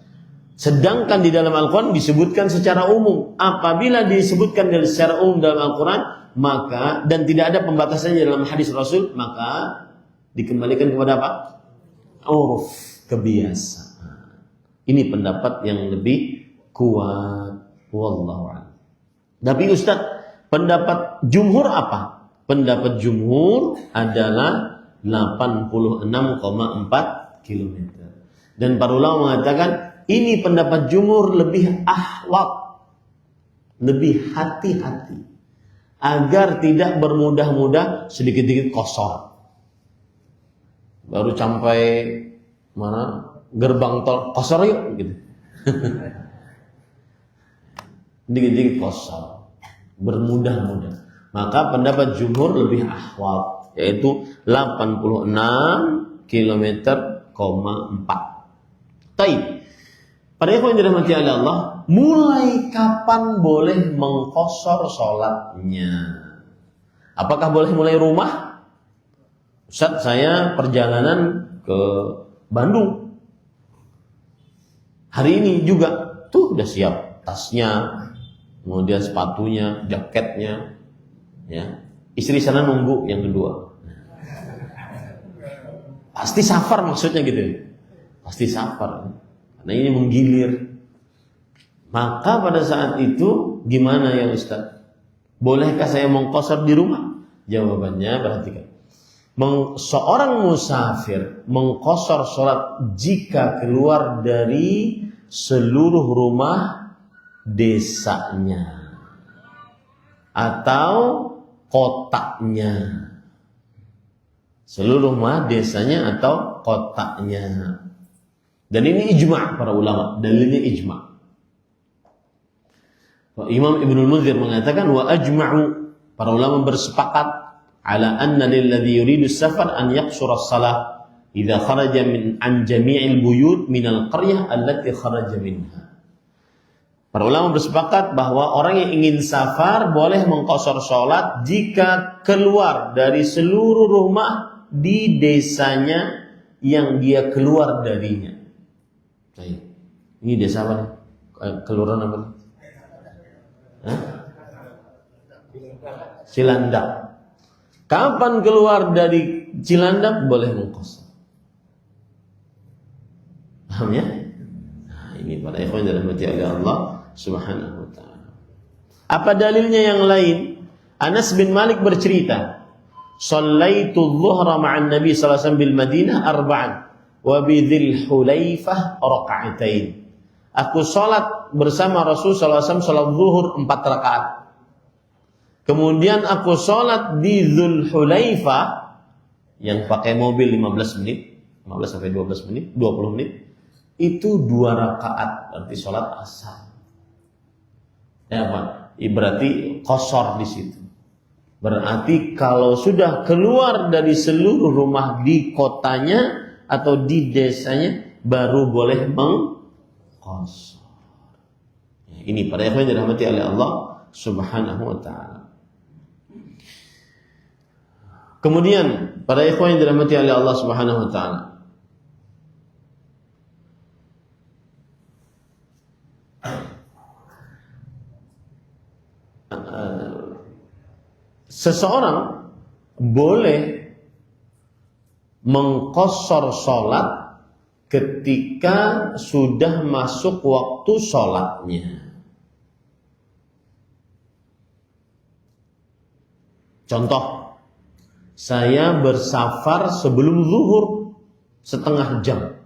Sedangkan di dalam Al-Quran disebutkan secara umum. Apabila disebutkan secara umum dalam Al-Quran, maka dan tidak ada pembatasannya dalam hadis Rasul, maka dikembalikan kepada apa? Uruf, kebiasaan. Ini pendapat yang lebih kuat. Wallahu a'lam. Tapi Ustaz, pendapat jumhur apa? Pendapat jumhur adalah 86,4 km. Dan para ulama mengatakan ini pendapat jumhur lebih ahwat, lebih hati-hati, agar tidak bermudah-mudah sedikit-sedikit kosor. Baru sampai mana gerbang tol kosor yuk gitu. Dikit-dikit kosor, bermudah-mudah. Maka pendapat jumhur lebih ahwat, yaitu 86 km,4. Taib. Pada ikhwan yang dirahmati oleh Allah, mulai kapan boleh mengqashar sholatnya? Apakah boleh mulai rumah? Ustaz, saya perjalanan ke Bandung. Hari ini juga tuh udah siap tasnya, kemudian sepatunya, jaketnya, ya. Istri sana nunggu yang kedua. Pasti safar maksudnya gitu. Pasti safar. Karena ini menggilir. Maka pada saat itu gimana ya Ustaz? Bolehkah saya mengqashar di rumah? Jawabannya perhatikan. Seorang musafir mengqashar sholat jika keluar dari seluruh rumah desanya atau kotaknya, seluruh rumah desanya atau kotaknya. Dan ini ijma' para ulama, dalilnya ijma'. Imam Ibnul Munzir mengatakan wa ajma'u, para ulama bersepakat ala anna lilladhi yuridu safar an yaqsura as-salah idza kharaja min an jami'il buyut min al-qaryah allati kharaja minha. Para ulama bersepakat bahwa orang yang ingin safar boleh mengqashar sholat jika keluar dari seluruh rumah di desanya yang dia keluar darinya. Ini desa apa nih? Kelurahan apa nih? Cilandak. Kapan keluar dari Cilandak boleh mengqashar? Paham ya? Nah, ini para ikhwan dalam hati Allah Subhanahu wa ta'ala. Apa dalilnya yang lain? Anas bin Malik bercerita, "Shallaitu adh-dhuhra ma'an Nabi sallallahu alaihi wasallam bil Madinah arba'an wa bi Dzil Hulaifah raka'atain." Aku salat bersama Rasul sallallahu alaihi wasallam salat zuhur 4 rakaat. Kemudian aku salat di Dzul Hulaifah yang pakai mobil 15 menit, 15 sampai 12 menit, 20 menit. Itu 2 rakaat, berarti salat asar. Ya Pak, berarti qashar di situ. Berarti kalau sudah keluar dari seluruh rumah di kotanya atau di desanya baru boleh mengqashar. Ini para ikhwan yang dirahmati oleh Allah Subhanahu wa taala. Kemudian para ikhwan yang dirahmati oleh Allah Subhanahu wa taala, seseorang boleh mengqashar sholat ketika sudah masuk waktu sholatnya. Contoh, saya bersafar sebelum zuhur setengah jam,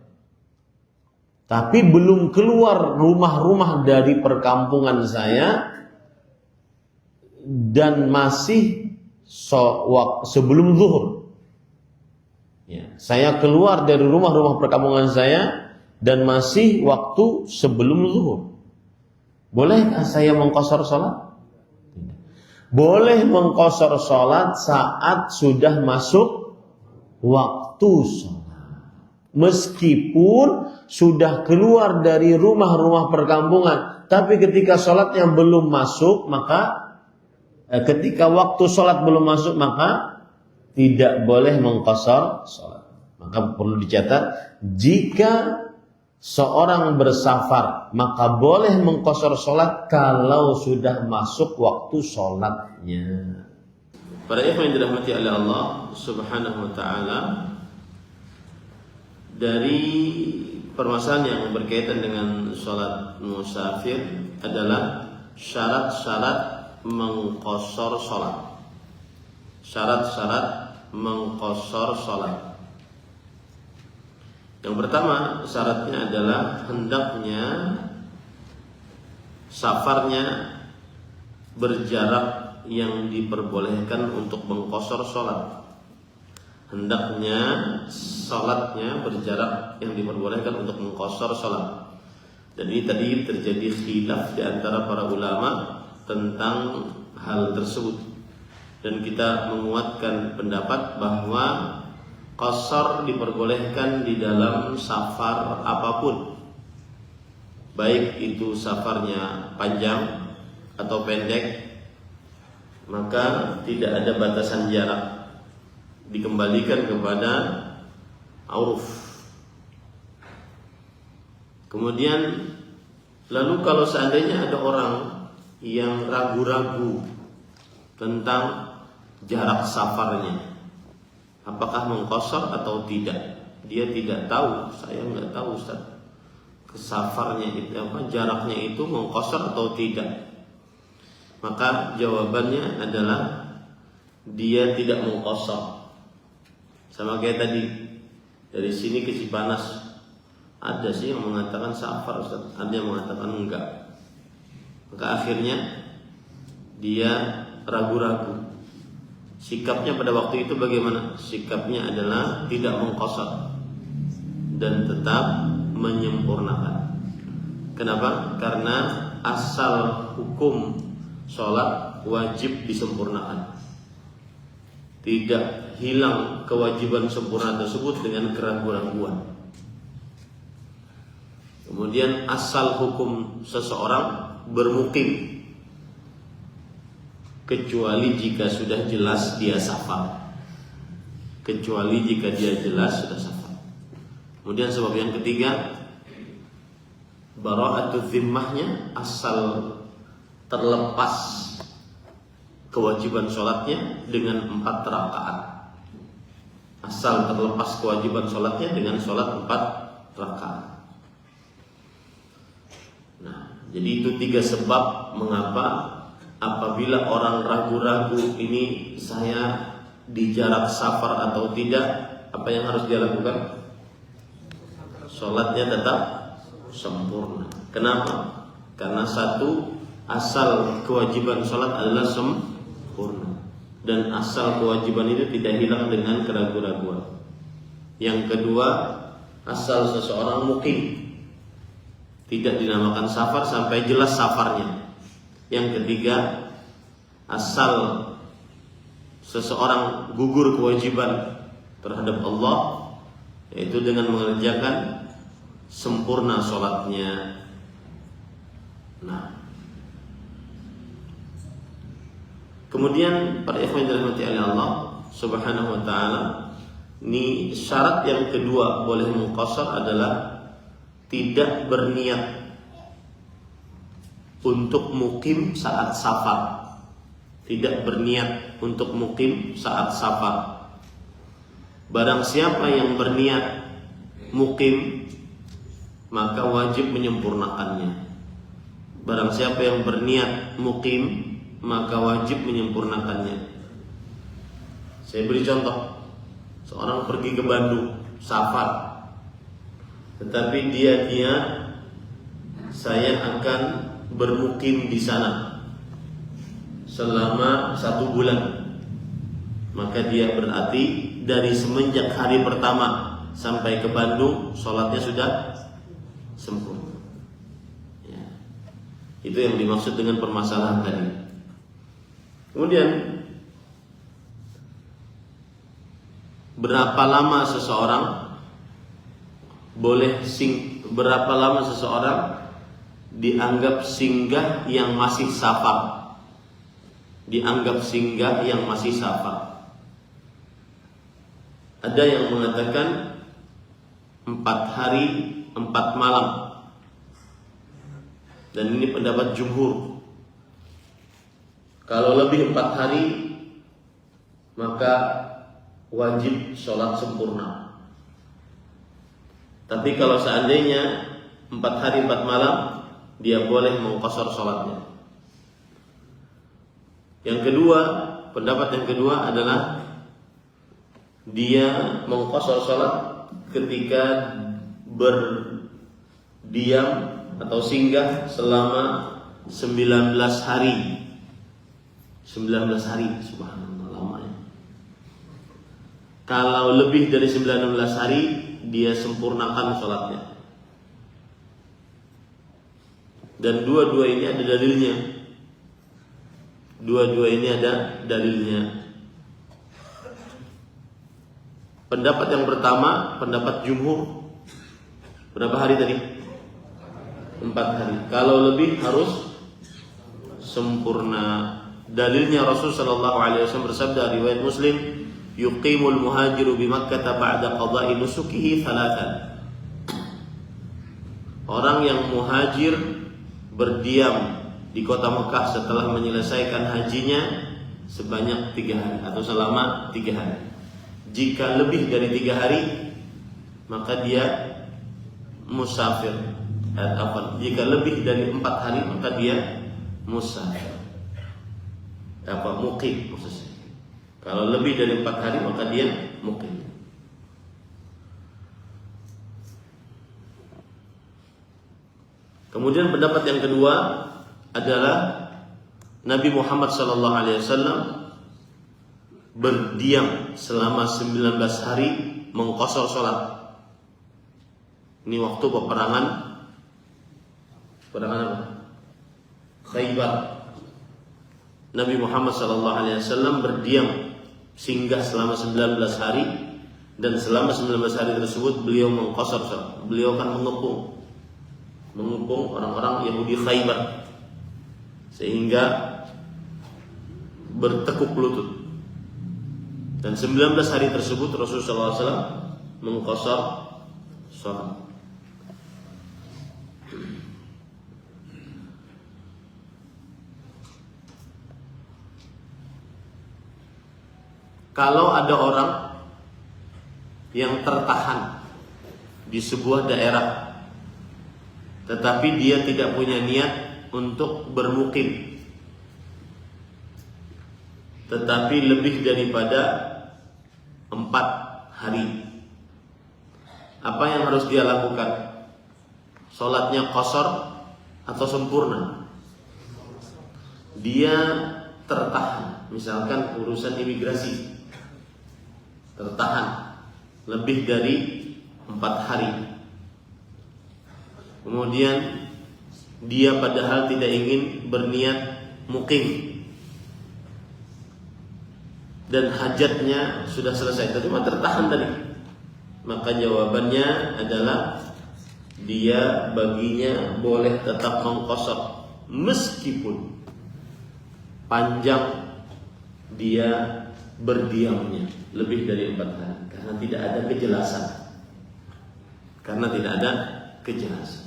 tapi belum keluar rumah-rumah dari perkampungan saya dan masih sebelum zuhur. Ya, saya keluar dari rumah-rumah perkampungan saya dan masih waktu sebelum zuhur. Bolehkah saya mengqashar sholat? Tidak. Boleh mengqashar sholat saat sudah masuk waktu sholat, meskipun sudah keluar dari rumah-rumah perkampungan, tapi ketika sholatnya belum masuk, maka ketika waktu sholat belum masuk, maka tidak boleh mengqashar sholat. Maka perlu dicatat, jika seorang bersafar maka boleh mengqashar sholat kalau sudah masuk waktu sholatnya. Para ikhwan yang dirahmati oleh Allah Subhanahu wa taala, dari permasalahan yang berkaitan dengan sholat musafir adalah syarat-syarat mengqashar sholat. Syarat-syarat mengqashar sholat. Yang pertama syaratnya adalah hendaknya safarnya berjarak yang diperbolehkan untuk mengqashar sholat. Hendaknya sholatnya berjarak yang diperbolehkan untuk mengqashar sholat. Dan ini tadi terjadi khilaf di antara para ulama tentang hal tersebut. Dan kita menguatkan pendapat bahwa qashar diperbolehkan di dalam safar apapun, baik itu safarnya panjang atau pendek, maka tidak ada batasan jarak, dikembalikan kepada uruf. Kemudian lalu kalau seandainya ada orang yang ragu-ragu tentang jarak safarnya, apakah mengqashar atau tidak, dia tidak tahu, saya nggak tahu Ustaz, safarnya itu jaraknya itu mengqashar atau tidak, maka jawabannya adalah dia tidak mengqashar. Sama kayak tadi, dari sini ke Cipanas, ada sih yang mengatakan safar Ustaz, ada yang mengatakan enggak. Maka akhirnya dia ragu-ragu. Sikapnya pada waktu itu bagaimana? Sikapnya adalah tidak mengqashar dan tetap menyempurnakan. Kenapa? Karena asal hukum sholat wajib disempurnakan. Tidak hilang kewajiban sempurna tersebut dengan keraguan-raguan. Kemudian asal hukum seseorang bermukim, kecuali jika sudah jelas dia safar. Kecuali jika dia jelas sudah safar. Kemudian sebab yang ketiga, bara'atu zimmahnya, asal terlepas kewajiban sholatnya dengan 4 rakaat. Asal terlepas kewajiban sholatnya dengan sholat 4 rakaat. Nah, jadi itu 3 sebab mengapa apabila orang ragu-ragu ini saya di jarak safar atau tidak, apa yang harus dia lakukan? Sholatnya tetap sempurna. Kenapa? Karena satu, asal kewajiban sholat adalah sempurna, dan asal kewajiban itu tidak hilang dengan keraguan-raguan. Yang kedua, asal seseorang mukim, tidak dinamakan safar sampai jelas safarnya. Yang ketiga, asal seseorang gugur kewajiban terhadap Allah, yaitu dengan mengerjakan sempurna sholatnya. Nah, kemudian para ikhwan yang dirahmati oleh Allah Subhanahu wa taala, ini syarat yang kedua boleh mengqashar adalah tidak berniat untuk mukim saat safar. tidak berniat untuk mukim saat safar. Barang siapa yang berniat mukim, maka wajib menyempurnakannya. Barang siapa yang berniat mukim, maka wajib menyempurnakannya. Saya beri contoh. Seorang pergi ke Bandung safar, tetapi dia saya akan bermukim di sana selama 1 bulan. Maka dia berarti dari semenjak hari pertama sampai ke Bandung sholatnya sudah sempurna. Ya. Itu yang dimaksud dengan permasalahan tadi. Kemudian berapa lama seseorang dianggap singgah yang masih safar? Dianggap singgah yang masih safar. Ada yang mengatakan 4 hari 4 malam, dan ini pendapat jumhur. Kalau lebih 4 hari maka wajib sholat sempurna. Tapi kalau seandainya 4 hari 4 malam, dia boleh mengqashar sholatnya. Yang kedua, pendapat yang kedua adalah dia mengqashar sholat ketika berdiam atau singgah selama 19 hari. 19 hari, subhanallah, lamanya. Kalau lebih dari 19 hari, dia sempurnakan sholatnya. Dan dua-dua ini ada dalilnya. Dua-dua ini ada dalilnya. Pendapat yang pertama, pendapat jumhur, berapa hari tadi? 4 hari. Kalau lebih harus sempurna. Dalilnya Rasul sallallahu alaihi wasallam bersabda, riwayat Muslim, yuqimul muhajiru bi Makkah ba'da qada'i nusukihi 3. Orang yang muhajir berdiam di kota Mekah setelah menyelesaikan hajinya sebanyak 3 hari atau selama 3 hari. Jika lebih dari 3 hari, maka dia musafir. Jika lebih dari 4 hari, maka dia musafir. Mukim maksudnya. Kalau lebih dari 4 hari, maka dia mukim. Kemudian pendapat yang kedua adalah Nabi Muhammad SAW berdiam selama 19 hari mengqashar sholat. Ini waktu peperangan apa? Khaybar. Nabi Muhammad SAW berdiam singgah selama 19 hari, dan selama 19 hari tersebut beliau mengqashar sholat. Beliau akan mengepung orang-orang Yahudi Khaybar sehingga bertekuk lutut. Dan 19 hari tersebut Rasulullah SAW mengqashar sholat. Kalau ada orang yang tertahan di sebuah daerah, tetapi dia tidak punya niat untuk bermukim, tetapi lebih daripada 4 hari, apa yang harus dia lakukan? Sholatnya qashar atau sempurna? Dia tertahan, misalkan urusan imigrasi, tertahan lebih dari 4 hari. Kemudian dia padahal tidak ingin berniat mukim, dan hajatnya sudah selesai, tapi tertahan tadi. Maka jawabannya adalah dia baginya boleh tetap mengqashar meskipun panjang dia berdiamnya lebih dari 4 hari, karena tidak ada kejelasan.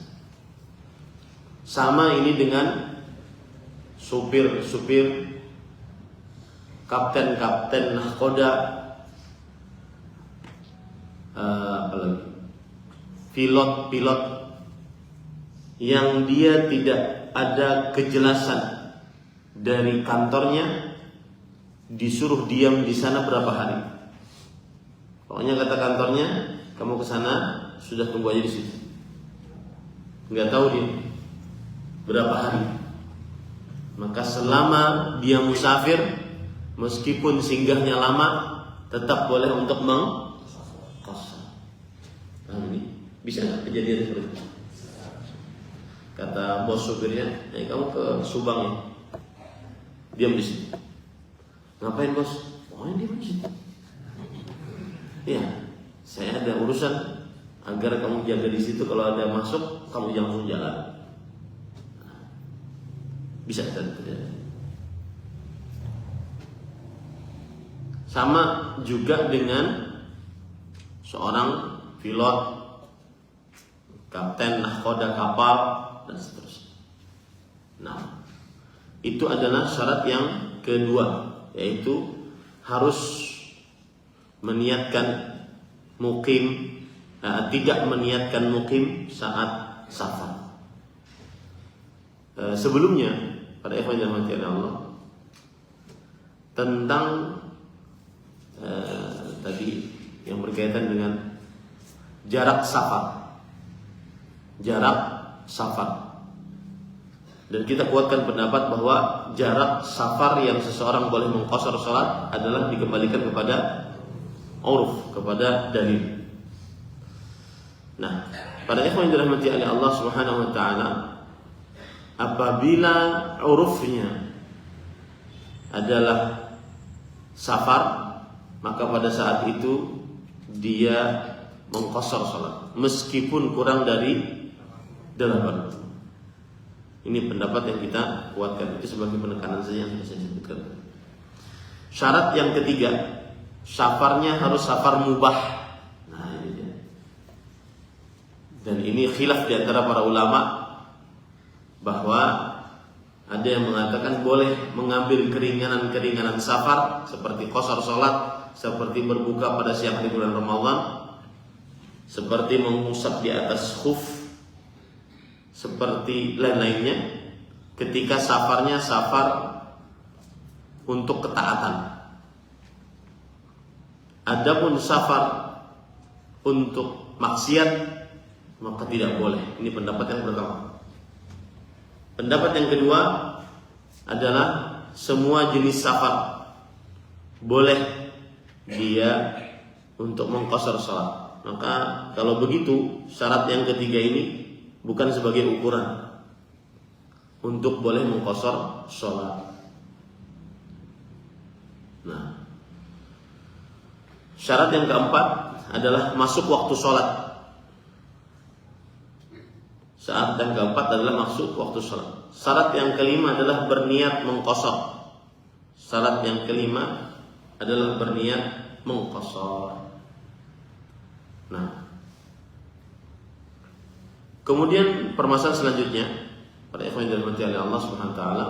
Sama ini dengan supir kapten nahkoda, apalagi pilot yang dia tidak ada kejelasan dari kantornya, disuruh diam di sana berapa hari. Pokoknya kata kantornya, kamu ke sana sudah tunggu aja di situ. Nggak tahu dia berapa hari. Maka selama dia musafir, meskipun singgahnya lama, tetap boleh untuk mengqasar. Paham ini? Bisa nggak kejadian seperti itu? Kata bos supirnya, kamu ke Subang ya, diam di situ. Ngapain bos? Pokoknya diam di situ. Ya, saya ada urusan agar kamu jaga di situ. Kalau ada masuk, kamu jangan langsung jalan. Bisa tidak? Sama juga dengan seorang pilot, kapten nahkoda kapal, dan seterusnya. Nah, itu adalah syarat yang kedua, yaitu harus meniatkan mukim, tidak meniatkan mukim saat safar. Sebelumnya pada ikhwan yang dirahmati Allah, tentang tadi yang berkaitan dengan jarak safar. Dan kita kuatkan pendapat bahwa jarak safar yang seseorang boleh mengqashar salat adalah dikembalikan kepada uruf, kepada dalil. Nah, pada ikhwan yang dirahmati oleh Allah Subhanahu wa taala, apabila urufnya adalah safar, maka pada saat itu dia mengqashar salat meskipun kurang dari 8. Ini pendapat yang kita kuatkan, itu sebagai penekanan saja yang saya sebutkan. Syarat yang ketiga, safarnya harus safar mubah. Nah, ini dia. Dan ini khilaf di antara para ulama, bahwa ada yang mengatakan boleh mengambil keringanan safar seperti qashar salat, seperti berbuka pada siang hari bulan Ramadan, seperti mengusap di atas khuf, seperti lain-lainnya, ketika safarnya safar untuk ketaatan. Adapun safar untuk maksiat, maka tidak boleh. Ini pendapat yang pertama. Pendapat yang kedua adalah semua jenis safar boleh dia untuk mengqashar salat. Maka kalau begitu, syarat yang ketiga ini bukan sebagai ukuran untuk boleh mengqashar salat. Nah, syarat yang keempat adalah masuk waktu salat. Syarat yang keempat adalah masuk waktu salat. Syarat yang kelima adalah berniat mengqashar. Syarat yang kelima adalah berniat mengqashar. Nah, kemudian permasalahan selanjutnya pada ikhwan yang dirahmati oleh Allah Subhanahu wa taala,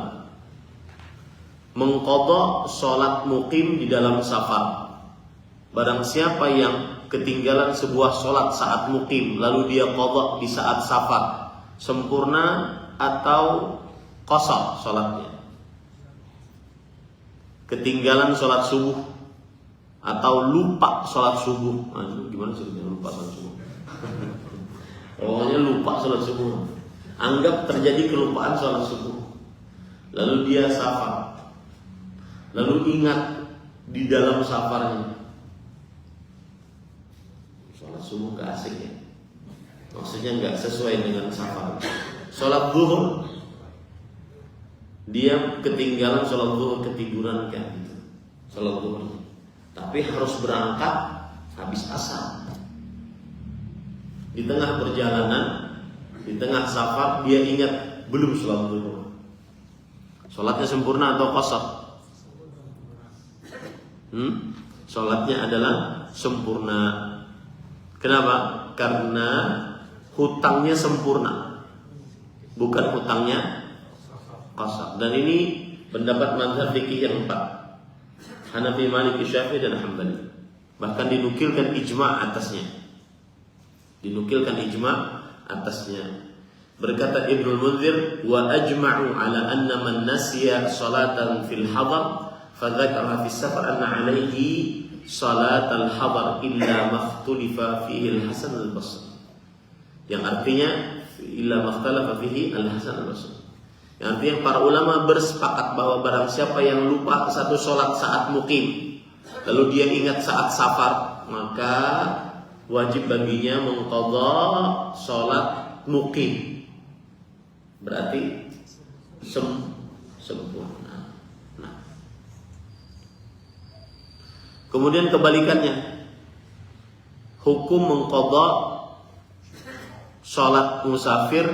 mengqadha salat muqim di dalam safar. Barang siapa yang ketinggalan sebuah salat saat muqim lalu dia qadha di saat safar, sempurna atau qashar salatnya. Ketinggalan salat subuh atau lupa salat subuh. Gimana sih lupa salat subuh? Pokoknya lupa salat subuh. Anggap terjadi kelupaan salat subuh. Lalu dia safar. Lalu ingat di dalam safarnya, salat subuh gak asik ya. Maksudnya gak sesuai dengan safar. Salat zuhur, dia ketinggalan salat zuhur, ketiduran kan gitu. Salat zuhur. Tapi harus berangkat habis asar. Di tengah perjalanan, di tengah safar, dia ingat belum sholat zuhur. Sholatnya sempurna atau qashar? Sholatnya adalah sempurna. Kenapa? Karena hutangnya sempurna, bukan hutangnya qashar. Dan ini pendapat mazhab fikih yang 4. Hanafi, Maliki, Syafi'i dan Hambali. Bahkan dinukilkan ijma' atasnya. Berkata Ibnul Munzir, wa ajma'u ala anna man nasiya salatan fil hadar fa dzakara fi safar anna alaihi salatal hadar illa makhtulifa fihi al-Hasan al-Basri. Yang artinya illa makhtalafa fihi al-Hasan al-Basri. Yang artinya para ulama bersepakat bahwa barang siapa yang lupa satu sholat saat mukim, lalu dia ingat saat safar, maka wajib baginya mengqadha sholat mukim. Berarti sempurna. Nah. Kemudian kebalikannya, hukum mengqadha sholat musafir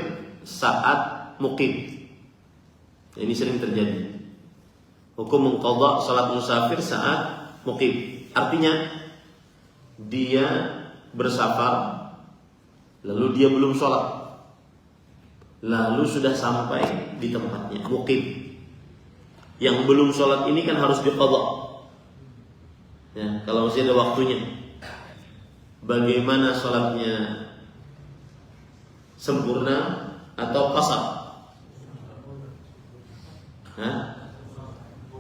saat mukim. Ini sering terjadi. Hukum mengqadha sholat musafir saat mukim. Artinya dia bersafar, lalu dia belum sholat, lalu sudah sampai di tempatnya mukim. Yang belum sholat ini kan harus diqadha. Ya, kalau masih ada waktunya. Bagaimana sholatnya? Sempurna atau qasar?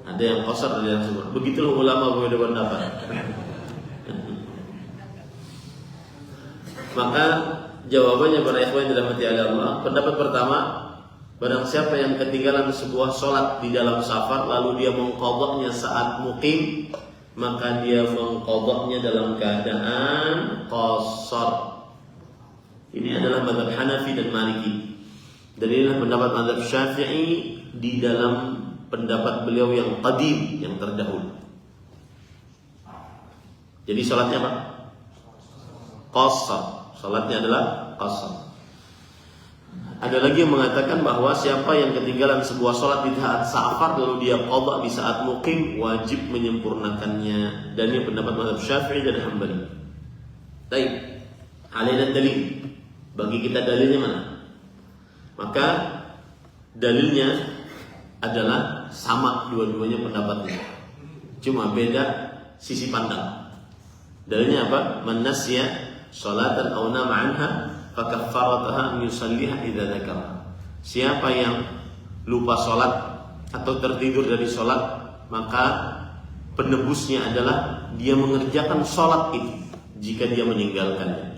Ada yang qasar, ada yang sempurna. Begitulah ulama berbeda pendapat. Maka jawabannya para ikhwan yang dirahmati Allah, pendapat pertama, barang siapa yang ketinggalan sebuah sholat di dalam safar lalu dia mengqadhanya saat mukim, maka dia mengqadhanya dalam keadaan qasar. Ini adalah mazhab Hanafi dan Maliki. Dan inilah pendapat mazhab Syafi'i di dalam pendapat beliau yang qadim, yang terdahulu. Jadi sholatnya apa? Qasar. Salatnya adalah qasar. Ada lagi yang mengatakan bahwa siapa yang ketinggalan sebuah salat di saat safar lalu dia qadha di saat mukim, wajib menyempurnakannya. Dan ini pendapat mazhab Syafi'i dan Hambali. Baik. Alaina dalil. Bagi kita dalilnya mana? Maka dalilnya adalah sama dua-duanya pendapatnya. Cuma beda sisi pandang. Dalilnya apa? Man nasiya salatan aw nama anha fa kaffaratuha an yusalliha idza dzakara. Siapa yang lupa salat atau tertidur dari salat, maka penebusnya adalah dia mengerjakan salat itu jika dia meninggalkannya.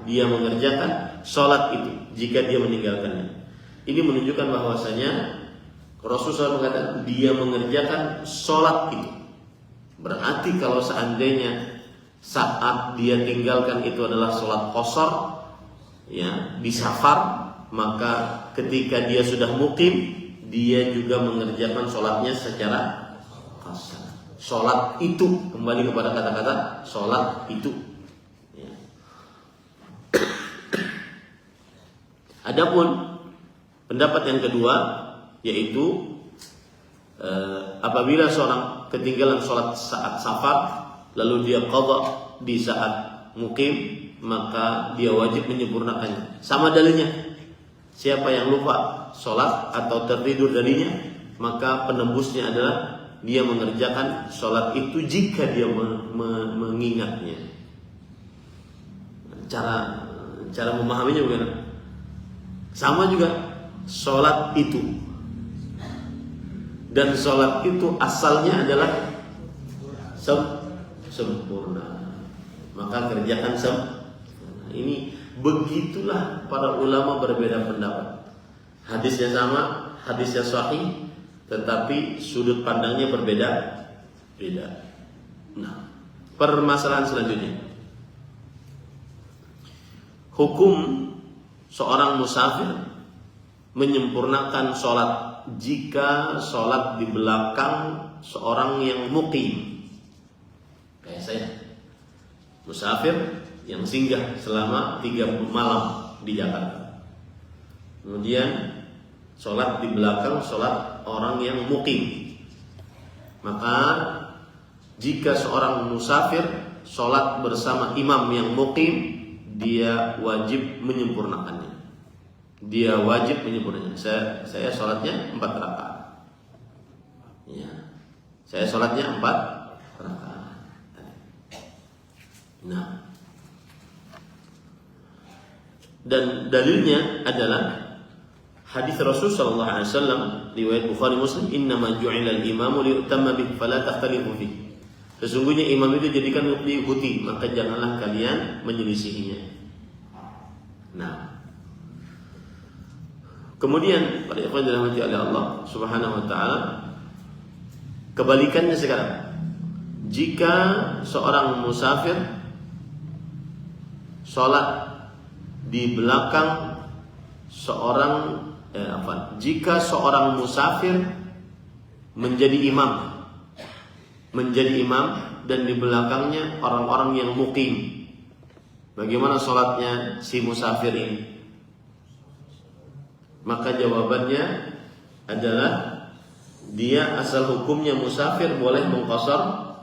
Dia mengerjakan salat itu jika dia meninggalkannya. Ini menunjukkan bahwasanya Rasulullah mengatakan dia mengerjakan salat itu. Berarti kalau seandainya saat dia tinggalkan itu adalah sholat qasar, ya, di safar, maka ketika dia sudah mukim, dia juga mengerjakan sholatnya secara qasar. Sholat itu, kembali kepada kata-kata sholat itu. Ya. Adapun pendapat yang kedua, yaitu apabila seorang ketinggalan sholat saat safar lalu dia qadha di saat mukim, maka dia wajib menyempurnakannya. Sama dalilnya. Siapa yang lupa sholat atau tertidur darinya, maka penembusnya adalah dia mengerjakan sholat itu jika dia mengingatnya. Cara memahaminya bagaimana? Sama juga sholat itu. Dan sholat itu asalnya adalah sempurna, maka kerjakan sempurna. Ini begitulah para ulama berbeda pendapat. Hadisnya sama, hadisnya sahih, tetapi sudut pandangnya berbeda. Nah, permasalahan selanjutnya, hukum seorang musafir menyempurnakan sholat jika sholat di belakang seorang yang mukim. Kayak saya, musafir yang singgah selama 3 malam di Jakarta. Kemudian sholat di belakang sholat orang yang mukim. Maka jika seorang musafir sholat bersama imam yang mukim, dia wajib menyempurnakannya. Saya sholatnya 4 rakaat. Ya. Saya sholatnya 4 rakaat. Nah, dan dalilnya adalah hadis Rasul sallallahu alaihi wasallam riwayat Bukhari Muslim, "Innama ju'ila al-imamu liyutamma bihi fala takhtalifu fihi." Sesungguhnya imam itu dijadikan untuk diikuti, maka janganlah kalian menyelisihinya. Nah, kemudian pada ikhwan dirahmati oleh Allah Subhanahu wa taala, kebalikannya sekarang. Jika seorang musafir salat di belakang seorang jika seorang musafir menjadi imam dan di belakangnya orang-orang yang mukim, bagaimana sholatnya si musafir ini? Maka jawabannya adalah dia asal hukumnya musafir boleh mengqashar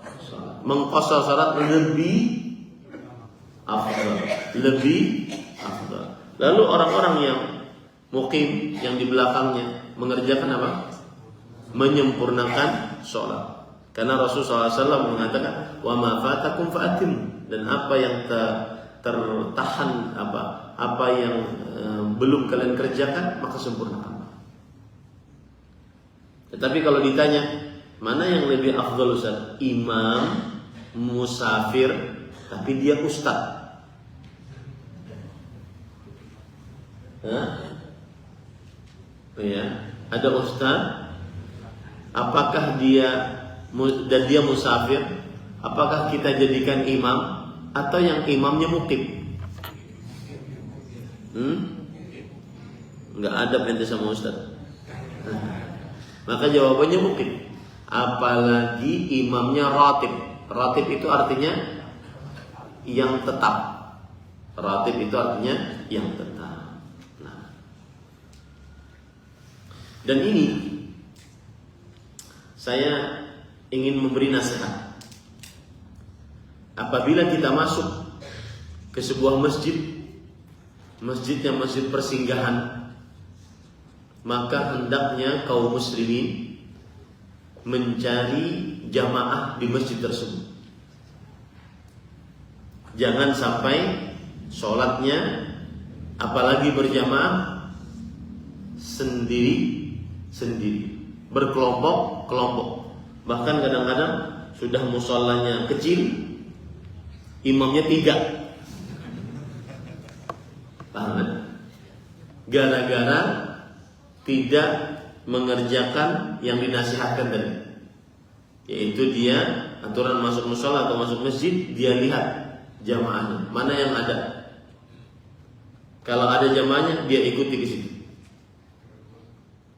salat lebih afdal. Lalu orang-orang yang mukim yang di belakangnya mengerjakan apa? Menyempurnakan sholat. Karena Rasulullah SAW mengatakan, wa ma fatakum fa'atim, dan apa yang tertahan, apa yang belum kalian kerjakan, maka sempurnakan. Tetapi kalau ditanya mana yang lebih afdal Ustaz? Imam musafir tapi dia ustaz. Ya, ada ustaz, apakah dia dan dia musafir, apakah kita jadikan imam atau yang imamnya mukim? Enggak ada ente sama ustaz. Maka jawabannya mukim. Apalagi imamnya ratib. Ratib itu artinya yang tetap. Ratib itu artinya yang tetap. Nah. Dan ini saya ingin memberi nasihat. Apabila kita masuk ke sebuah masjidnya masjid persinggahan, maka hendaknya kaum muslimin mencari jamaah di masjid tersebut. Jangan sampai sholatnya, apalagi berjamaah, sendiri, berkelompok-kelompok. Bahkan kadang-kadang sudah musholanya kecil, imamnya 3. Paham kan? Gara-gara tidak mengerjakan yang dinasihatkan tadi, yaitu dia aturan masuk mushola atau masuk masjid, dia lihat jamaahnya mana yang ada. Kalau ada jamaahnya, dia ikuti ke situ.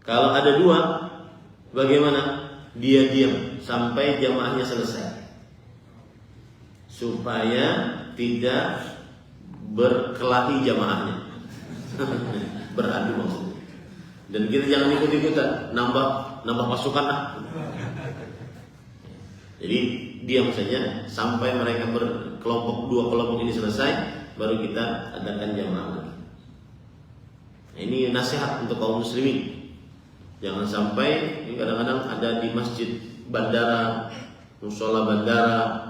Kalau ada 2, bagaimana? Dia diam sampai jamaahnya selesai, supaya tidak berkelahi jamaahnya. Beradu maksudnya. Dan kita jangan ikut-ikutan nambah pasukan lah. Jadi diam saja sampai mereka berkelompok, 2 kelompok ini selesai, baru kita adakan jamaah lagi. Nah, ini nasihat untuk kaum muslimin. Jangan sampai, ini kadang-kadang ada di masjid bandara, mushola bandara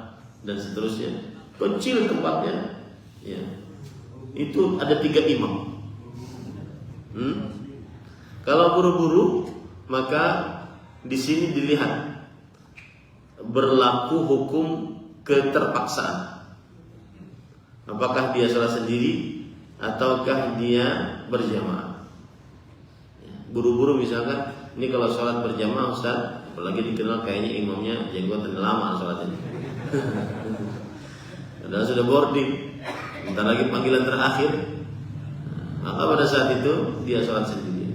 dan seterusnya, kecil tempatnya, ya. Itu ada 3 imam. Kalau buru-buru, maka di sini dilihat berlaku hukum keterpaksaan. Apakah dia sholat sendiri ataukah dia berjamaah? Buru-buru misalkan, ini kalau sholat berjamaah Ustaz, apalagi dikenal kayaknya imamnya jenggotan lama sholat ini. Padahal sudah boarding, bentar lagi panggilan terakhir. Maka pada saat itu dia sholat sendiri.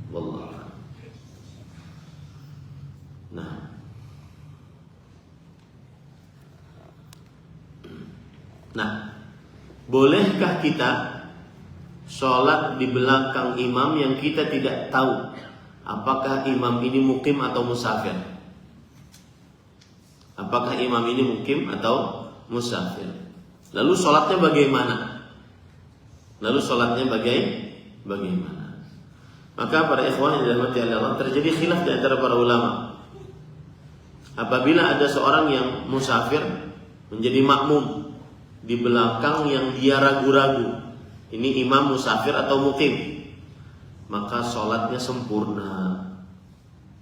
Wallah. Nah, bolehkah kita sholat di belakang imam yang kita tidak tahu apakah imam ini mukim atau musafir? Apakah imam ini mukim atau musafir? Lalu sholatnya bagaimana? Maka para ikhwan yang dirahmati Allah, terjadi khilaf di antara para ulama. apabila ada seorang yang musafir menjadi makmum di belakang yang dia ragu-ragu, ini imam musafir atau mukim, maka sholatnya sempurna.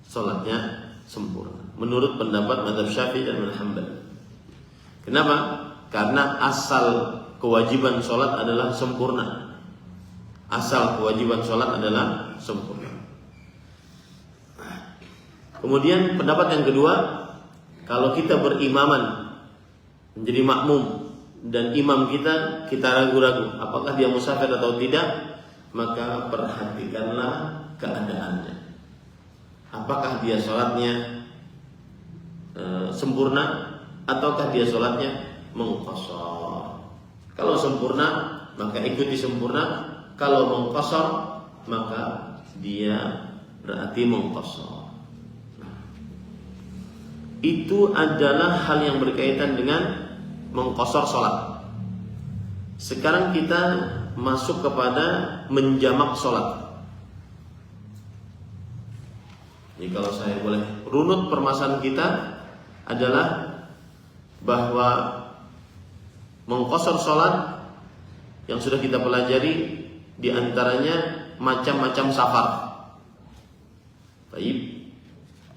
Sholatnya sempurna menurut pendapat mazhab Syafi'i dan mazhab Hanbali. Kenapa? Karena asal kewajiban sholat adalah sempurna. Asal kewajiban sholat adalah sempurna. Kemudian pendapat yang kedua, kalau kita berimaman menjadi makmum dan imam kita ragu-ragu apakah dia musafir atau tidak, maka perhatikanlah keadaannya. Apakah dia sholatnya sempurna ataukah dia sholatnya mengqashar. Kalau sempurna maka ikuti sempurna, kalau mengqashar maka dia berarti mengqashar. Itu adalah hal yang berkaitan dengan mengqashar sholat. Sekarang kita masuk kepada menjamak sholat. Jadi kalau saya boleh runut, permasalahan kita adalah bahwa mengqashar sholat yang sudah kita pelajari diantaranya macam-macam safar. Baik.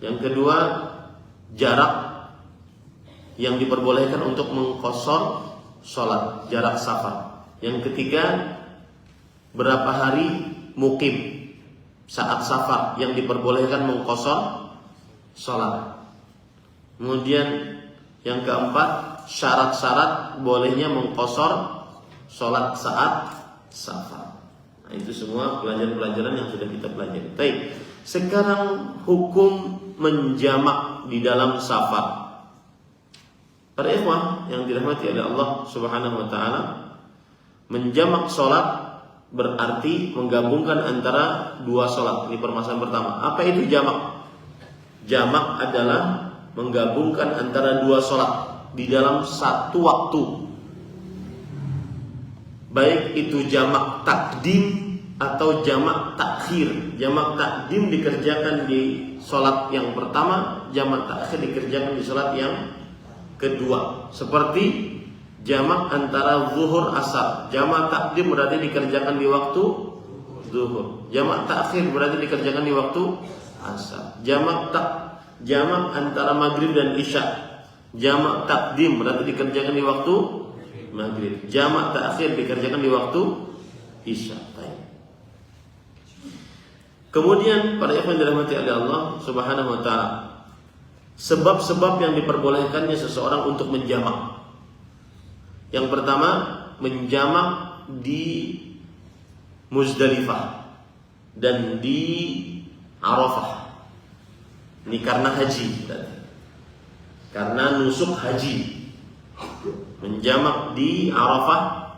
Yang kedua, jarak yang diperbolehkan untuk mengqashar sholat, jarak safar. Yang ketiga, berapa hari mukim saat safar yang diperbolehkan mengqashar sholat. Kemudian yang keempat, syarat-syarat bolehnya mengqashar sholat saat safar. Nah, itu semua pelajaran-pelajaran yang sudah kita pelajari. Baik. Sekarang hukum menjamak di dalam safar. Para ikhwah yang dirahmati oleh Allah Subhanahu wa taala, menjamak sholat berarti menggabungkan antara dua sholat. Ini permasalahan pertama. Apa itu jamak? Jamak adalah menggabungkan antara dua sholat di dalam satu waktu. Baik itu jamak takdim atau jamak takhir. Jamak takdim dikerjakan di sholat yang pertama, jamak takhir dikerjakan di sholat yang kedua. Seperti jamak antara zuhur asar. Jamak takdim berarti dikerjakan di waktu zuhur. Jamak takhir berarti dikerjakan di waktu asar. Jamak antara maghrib dan isya. Jamak takdim berarti dikerjakan di waktu maghrib. Jamak takhir dikerjakan di waktu isya. Kemudian para ikhwan dirahmati oleh Allah Subhanahu wa taala, sebab-sebab yang diperbolehkannya seseorang untuk menjamak. Yang pertama, menjamak di Muzdalifah dan di Arafah. Ini karena haji, karena nusuk haji. Menjamak di Arafah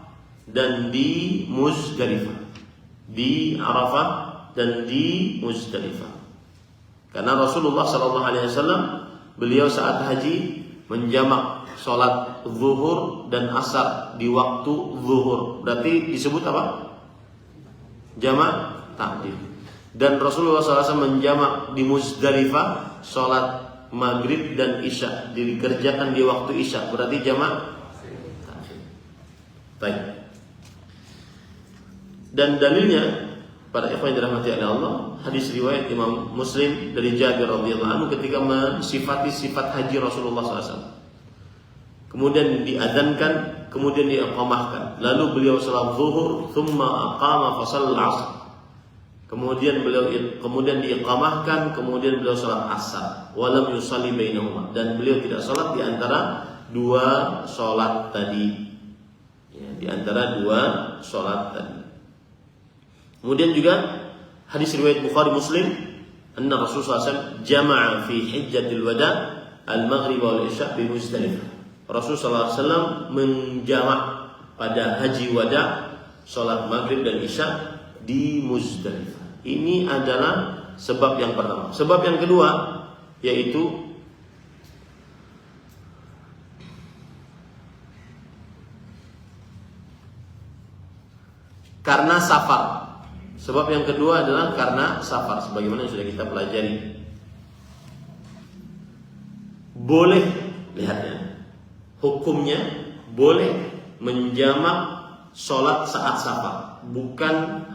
dan di Muzdalifah. Di Arafah dan di Muzdalifah. Karena Rasulullah SAW beliau saat haji menjamak sholat zuhur dan asar di waktu zuhur. Berarti disebut apa? Jamak takdim. Dan Rasulullah SAW menjamak di Muzdalifah sholat maghrib dan isya, dikerjakan di waktu isya. Berarti jamak takdim. Baik. Dan dalilnya, para ikhwan yang dirahmati oleh Allah, hadis riwayat Imam Muslim dari Jabir radhiyallahu anhu ketika mensifati sifat haji Rasulullah SAW. Kemudian diadzankan, kemudian diiqamahkan. Lalu beliau salat zuhur, thumma aqama fa shalla asr. Kemudian diiqamahkan, kemudian beliau salat asar. Wa lam yusalli bainahuma, dan beliau tidak salat di antara dua salat tadi. Ya, di antara dua salat tadi. Kemudian juga hadis riwayat Bukhari Muslim, anna Rasulullah SAW jama'a fi hijjatil wada al-maghrib wal isya bi Muzdalifah. Rasulullah SAW menjamak pada haji wada salat maghrib dan isya di Muzdalifah. Ini adalah sebab yang pertama. Sebab yang kedua yaitu karena safar. Sebab yang kedua adalah karena safar, sebagaimana yang sudah kita pelajari. boleh, lihatnya, hukumnya boleh menjamak sholat saat safar, bukan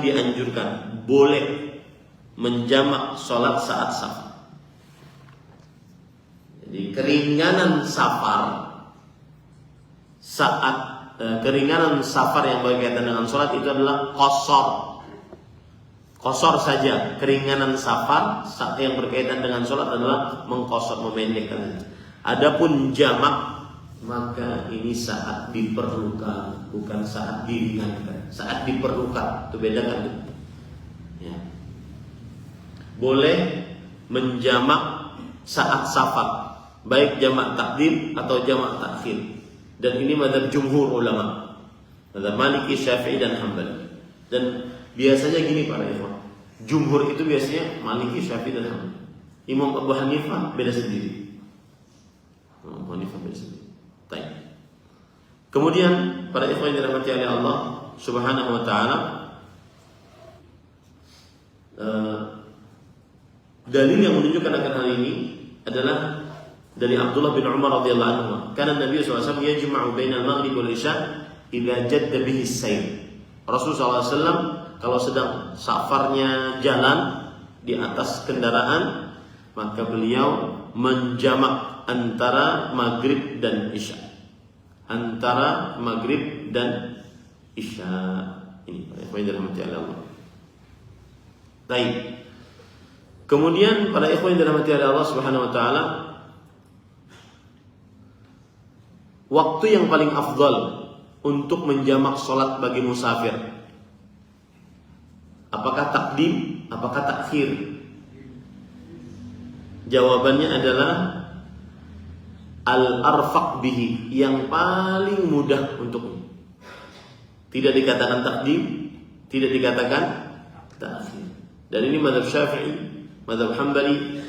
dianjurkan, boleh menjamak sholat saat safar. Jadi keringanan safar yang berkaitan dengan sholat itu adalah qasar saja. Keringanan safar yang berkaitan dengan sholat adalah mengqasar, memendekkan. Adapun jamak, maka ini saat diperlukan, bukan saat diringankan. Saat diperlukan, itu bedakan. Ya. Boleh menjamak saat safar, baik jamak takdim atau jamak takhir. Dan ini mazhab jumhur ulama, mazhab Maliki, Syafi'i dan Hambali. Dan biasanya gini para ikhwan, jumhur itu biasanya Maliki, Syafi'i dan Hambali. Imam Abu Hanifah beda sendiri. Baik. Kemudian para ikhwan yang dirahmati oleh Allah Subhanahu wa taala, dalil yang menunjukkan akan hal ini adalah dari Abdullah bin Umar radhiyallahu anhu. Karena Nabi SAW yajma'u bainal maghrib wal isya idza jadda bihi as-sayr. Rasulullah SAW kalau sedang safarnya jalan di atas kendaraan, maka beliau menjamak antara maghrib dan isya. Antara maghrib dan isya. Ini para ikhwan dirahmati Allah. Baik. Kemudian para ikhwan dirahmati Allah Subhanahu wa taala, waktu yang paling afdal untuk menjamak sholat bagi musafir, apakah takdim, apakah takhir? Jawabannya adalah al-arfaq bihi, yang paling mudah untuknya. Tidak dikatakan takdim, tidak dikatakan takhir. Dan ini mazhab Syafi'i, mazhab Hambali,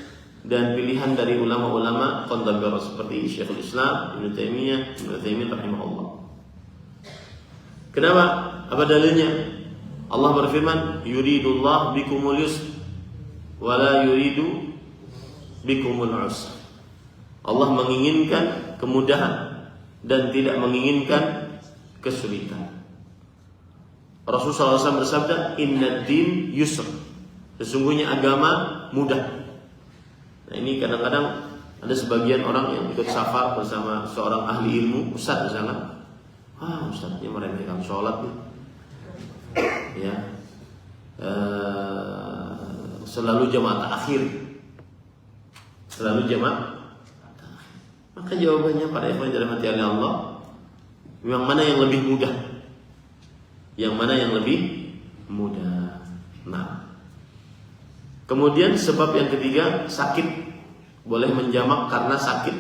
dan pilihan dari ulama-ulama kontemporer seperti Syekhul Islam Ibnu Taimiyah rahimahullah. Kenapa? Apa dalilnya? Allah berfirman, yuridullah bikumul yusr wa la yuridu bikumul usr. Allah menginginkan kemudahan dan tidak menginginkan kesulitan. Rasulullah SAW bersabda, inna din yusr, sesungguhnya agama mudah. Nah, ini kadang-kadang ada sebagian orang yang ikut safar bersama seorang ahli ilmu, ustaz misalnya, ustaznya meremehkan sholat nih, ya, selalu jamaah akhir, maka jawabannya pada ikhwan yang dirahmati oleh Allah, yang mana yang lebih mudah? Yang mana yang lebih mudah? Nah, kemudian sebab yang ketiga, sakit. Boleh menjamak karena sakit.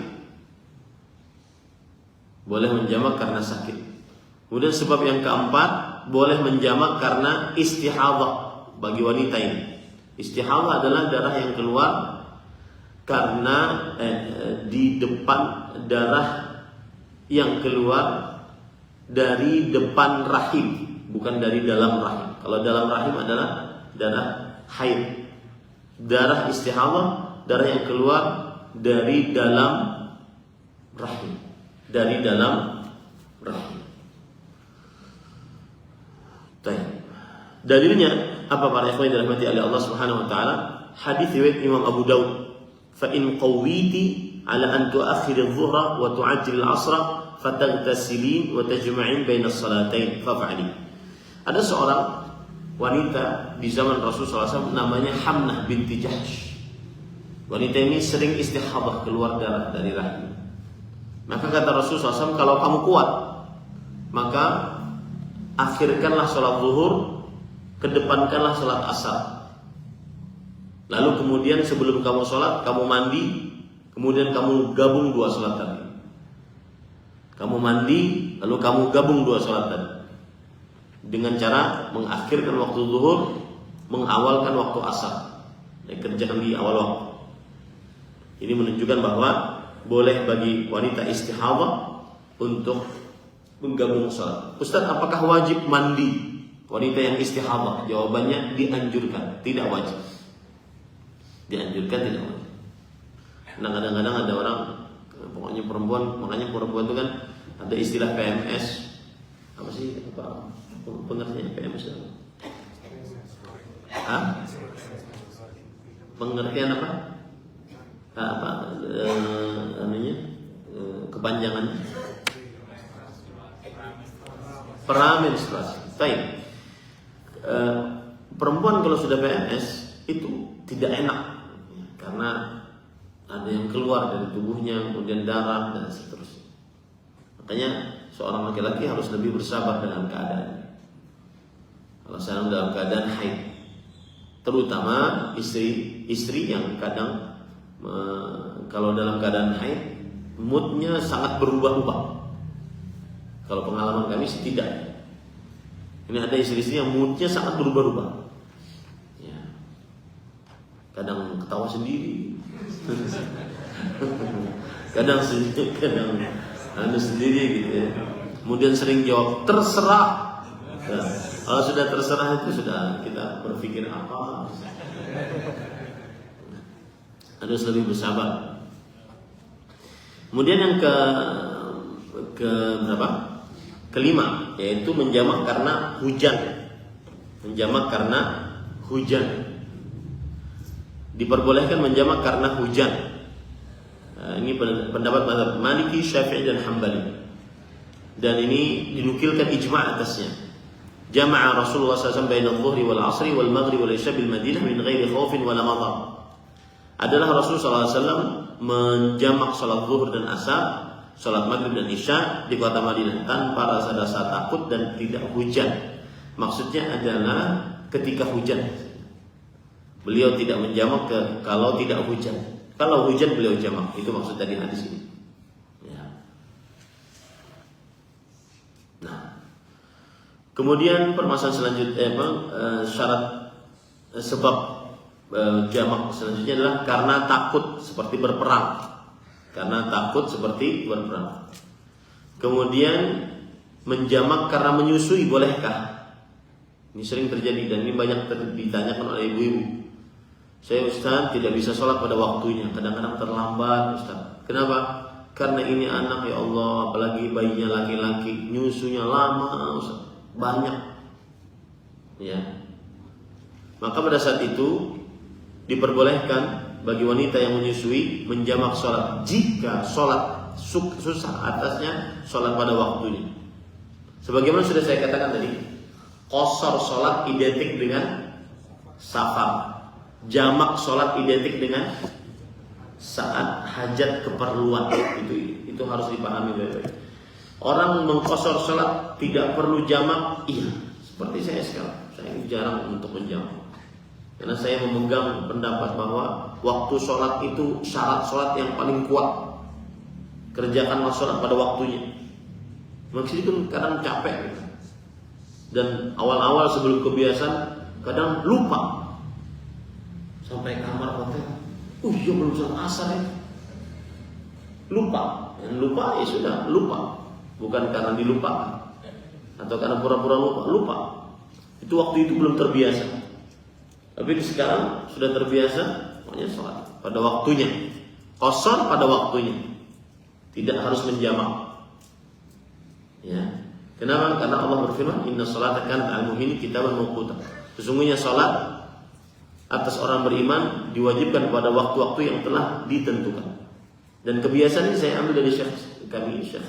Kemudian sebab yang keempat, boleh menjamak karena istihadhah bagi wanita ini. Istihadhah adalah darah yang keluar karena di depan, darah yang keluar dari depan rahim, bukan dari dalam rahim. Kalau dalam rahim adalah darah haid. Darah istihadhah, darah yang keluar dari dalam rahim, Dalilnya apa para ikhwan yang dirahmati oleh Allah Subhanahu wa taala? Hadis riwayat Imam Abu Daud, fa in qawwiti ala an tu'akhkhir adh-dhuhra wa tu'ajjil al-'ashra fataghtasilin wa tajma'in baina as-salatain faf'ali. Ada seorang wanita di zaman Rasulullah SAW namanya Hamnah binti Jahsh. Wanita ini sering istihadhah, keluar darah dari rahim. Maka kata Rasulullah SAW, kalau kamu kuat, maka akhirkanlah sholat zuhur, kedepankanlah sholat asar. Lalu kemudian sebelum kamu sholat, kamu mandi, kemudian kamu gabung dua sholat tadi. Kamu mandi, lalu kamu gabung dua sholat tadi. Dengan cara mengakhirkan waktu zuhur, mengawalkan waktu asar. Kerjakan di awal waktu. Ini menunjukkan bahwa boleh bagi wanita istihadhah untuk menggabung sholat. Ustaz, apakah wajib mandi wanita yang istihadhah? Jawabannya dianjurkan, tidak wajib. Dianjurkan, tidak wajib. Karena kadang-kadang ada orang, pokoknya perempuan, makanya perempuan itu kan ada istilah PMS. Apa sih pengertiannya PMS? Pengertian apa? Kepanjangannya pramenstruasi. Baik. Perempuan kalau sudah PMS itu tidak enak karena ada yang keluar dari tubuhnya, kemudian darah dan seterusnya. Makanya seorang laki-laki harus lebih bersabar dengan keadaan. Kalau sedang dalam keadaan haid, terutama istri yang kadang kalau dalam keadaan haid moodnya sangat berubah-ubah. Kalau pengalaman kami sih tidak. Ini ada istri-istri yang moodnya sangat berubah-ubah. Ya. Kadang ketawa sendiri, kadang sendiri gitu ya. Kemudian sering jawab terserah. Nah, kalau sudah terserah itu sudah kita berpikir apa? Harus lebih bersabar. Kemudian yang ke berapa? Kelima, yaitu menjamak karena hujan. Menjamak karena hujan. Diperbolehkan menjamak karena hujan. Ini pendapat mazhab Maliki, Syafi'i dan Hambali. Dan ini dinukilkan ijma' atasnya. Jama'a Rasulullah SAW baina adh-dhuhri wal 'ashri wal maghrib wal isya bil Madinah min ghairi khaufin wala madar. Adalah Rasulullah SAW menjamak salat zuhur dan asar, salat maghrib dan isya di kota Madinah tanpa rasa takut dan tidak hujan. Maksudnya adalah ketika hujan. Beliau tidak menjamak kalau tidak hujan. Kalau hujan beliau jamak. Itu maksud dari hadis ini. Ya. Nah, kemudian permasalahan selanjutnya syarat sebab jamak selanjutnya adalah karena takut seperti berperang. Karena takut seperti berperang. Kemudian menjamak karena menyusui bolehkah? Ini sering terjadi dan ini banyak ditanyakan oleh ibu-ibu. Saya Ustaz tidak bisa sholat pada waktunya, kadang-kadang terlambat Ustaz. Kenapa? Karena ini anak ya Allah, apalagi bayinya laki-laki, nyusunya lama Ustaz, banyak. Ya. Maka pada saat itu diperbolehkan bagi wanita yang menyusui menjamak sholat jika sholat susah atasnya sholat pada waktunya. Sebagaimana sudah saya katakan tadi, qasar sholat identik dengan safar, jamak sholat identik dengan saat hajat keperluan. Itu harus dipahami baik-baik. Orang mengqasar sholat tidak perlu jamak, iya. Seperti saya sekarang, saya jarang untuk menjamak. Karena saya memegang pendapat bahwa waktu sholat itu syarat sholat yang paling kuat. Kerjakanlah sholat pada waktunya. Maksudnya itu kadang capek gitu. Dan awal-awal sebelum kebiasaan kadang lupa. Sampai kamar hotel, iya belum sholat asar ya. Lupa. Dan lupa ya sudah, lupa. Bukan karena dilupakan atau karena pura-pura lupa. Itu waktu itu belum terbiasa. Tapi sekarang sudah terbiasa, pokoknya sholat pada waktunya, qasar pada waktunya, tidak harus menjamak. Ya, kenapa? Karena Allah berfirman, Inna sholata kanat 'alal mu'minina kitaban mawquta. Sesungguhnya sholat atas orang beriman diwajibkan pada waktu-waktu yang telah ditentukan. Dan kebiasaan ini saya ambil dari Syekh kami, Syekh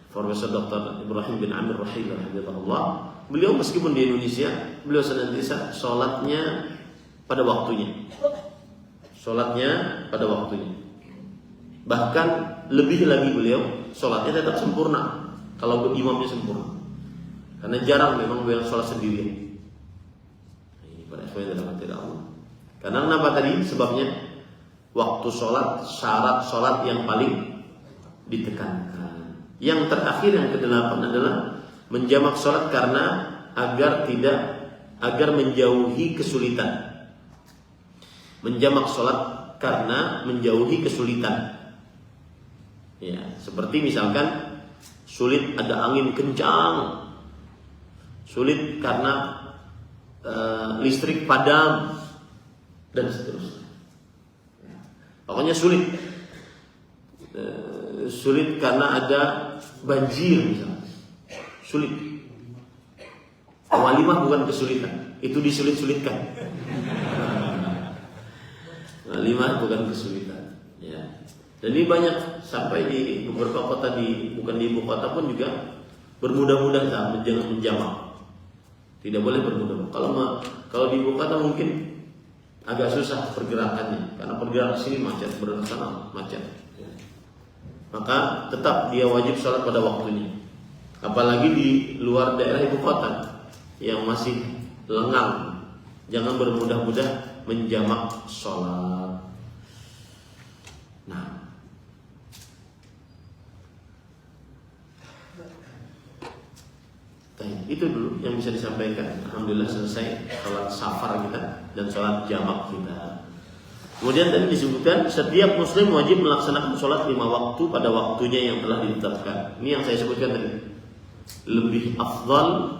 Profesor Dr. Ibrahim bin Amir Rahil rahimahullah. Beliau meskipun di Indonesia, beliau senantiasa sholatnya pada waktunya. Sholatnya pada waktunya. Bahkan lebih lagi beliau sholatnya tetap sempurna kalau imamnya sempurna. Karena jarang memang beliau sholat sendirian. Ini pada ikhwan dalam tidak Allah. Karena kenapa tadi? Sebabnya waktu sholat, syarat sholat yang paling ditekankan. Yang terakhir yang ke-8 adalah menjamak sholat karena agar menjauhi kesulitan. Menjamak sholat karena menjauhi kesulitan. Ya, seperti misalkan sulit ada angin kencang, sulit karena listrik padam dan seterusnya. Pokoknya sulit sulit karena ada banjir misalnya. Sulit. Walimah bukan kesulitan, itu disulit-sulitkan. Walimah bukan kesulitan. Ya. Jadi banyak sampai di beberapa kota bukan di ibu kota pun juga bermudah-mudah jangan menjamak. Tidak boleh bermudah. Kalau di ibu kota mungkin agak susah pergerakannya karena pergerakan sini macet, bergerak sana macet. Maka tetap dia wajib sholat pada waktunya. Apalagi di luar daerah ibu kota yang masih lengang, jangan bermudah-mudah menjamak sholat. Nah, itu dulu yang bisa disampaikan. Alhamdulillah selesai sholat safar kita dan sholat jamak kita. Kemudian tadi disebutkan setiap muslim wajib melaksanakan sholat 5 waktu pada waktunya yang telah ditetapkan. Ini yang saya sebutkan tadi. Lebih afdal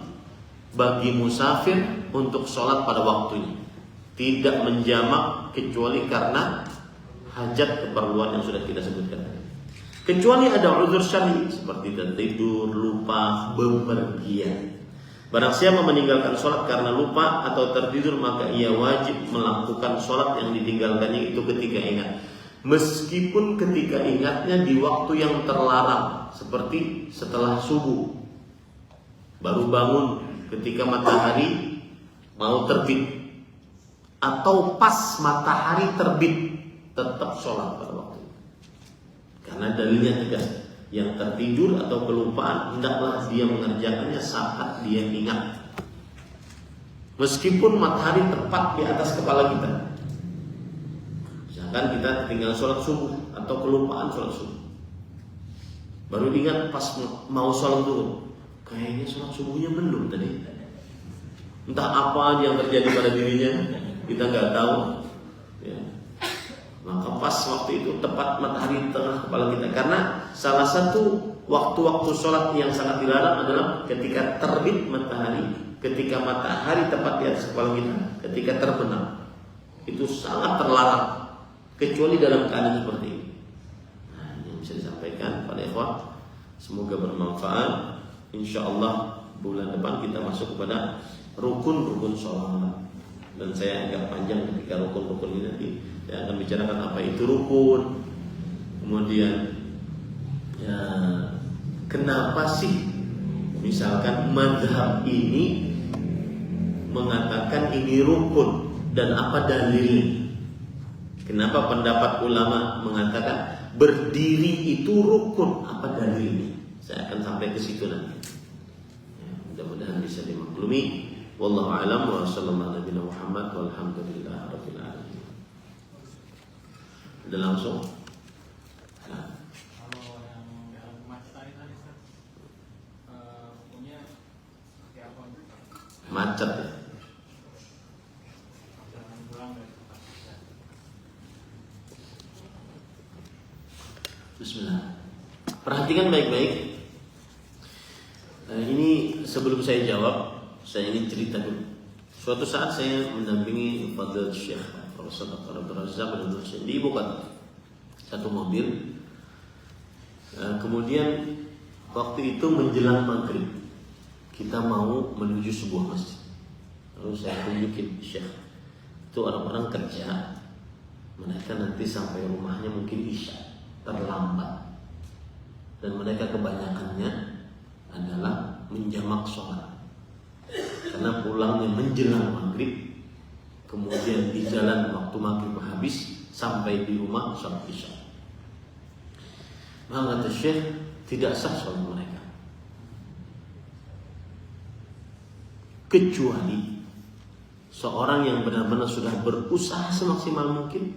bagi musafir untuk sholat pada waktunya, tidak menjamak kecuali karena hajat keperluan yang sudah kita sebutkan. Kecuali ada uzur syar'i seperti tertidur, lupa, bepergian. Barang siapa meninggalkan sholat karena lupa atau tertidur, maka ia wajib melakukan sholat yang ditinggalkannya itu ketika ingat, meskipun ketika ingatnya di waktu yang terlarang, seperti setelah subuh, baru bangun ketika matahari mau terbit, atau pas matahari terbit, tetap sholat pada waktu itu. Karena dalilnya tegas, yang tertidur atau kelupaan hendaklah dia mengerjakannya saat dia ingat, meskipun matahari tepat di atas kepala kita. Misalkan kita tinggal sholat subuh atau kelupaan sholat subuh, baru ingat pas mau sholat dulu, kayaknya sholat subuhnya belum tadi. Entah apa yang terjadi pada dirinya, kita nggak tahu. Ya. Maka pas waktu itu tepat matahari di tengah kepala kita. Karena salah satu waktu-waktu sholat yang sangat dilarang adalah ketika terbit matahari, ketika matahari tepat di atas kepala kita, ketika terbenam. Itu sangat terlarang, kecuali dalam keadaan seperti ini. Nah, ini yang bisa disampaikan pada ikhwah. Semoga bermanfaat. Insya Allah bulan depan kita masuk kepada rukun-rukun sholat. Dan saya agak panjang ketika rukun-rukun ini nanti saya akan bicarakan apa itu rukun. Kemudian ya, kenapa sih misalkan mazhab ini mengatakan ini rukun dan apa dalilnya? Kenapa pendapat ulama mengatakan berdiri itu rukun, apa dalilnya? Saya akan sampai ke situ nanti. Ya, mudah-mudahan bisa dimaklumi. Wallahu a'lam wa sallallahu alaihi Muhammad walhamdulillah rabbil alamin. Udah langsung. Nah.
Kalau yang dalam macet tadi punya seperti apa?
Macet ya.
Jangan pulang dari tempat kerja.
Bismillah. Perhatikan baik-baik. Ini sebelum saya jawab, saya ingin cerita dulu. Suatu saat saya mendampingi Fadil Syekh Profesor Dr. Abdul Razak di ibu kota, satu mobil. Kemudian waktu itu menjelang maghrib, kita mau menuju sebuah masjid. Lalu saya tunjukin Syekh, itu orang-orang kerja, mereka nanti sampai rumahnya mungkin isya, terlambat, dan mereka kebanyakannya adalah menjamak sholat. Karena pulangnya menjelang maghrib, kemudian di jalan waktu maghrib habis, sampai di rumah sholat isya. Maka kata Syekh, tidak sah sholat mereka, kecuali seorang yang benar-benar sudah berusaha semaksimal mungkin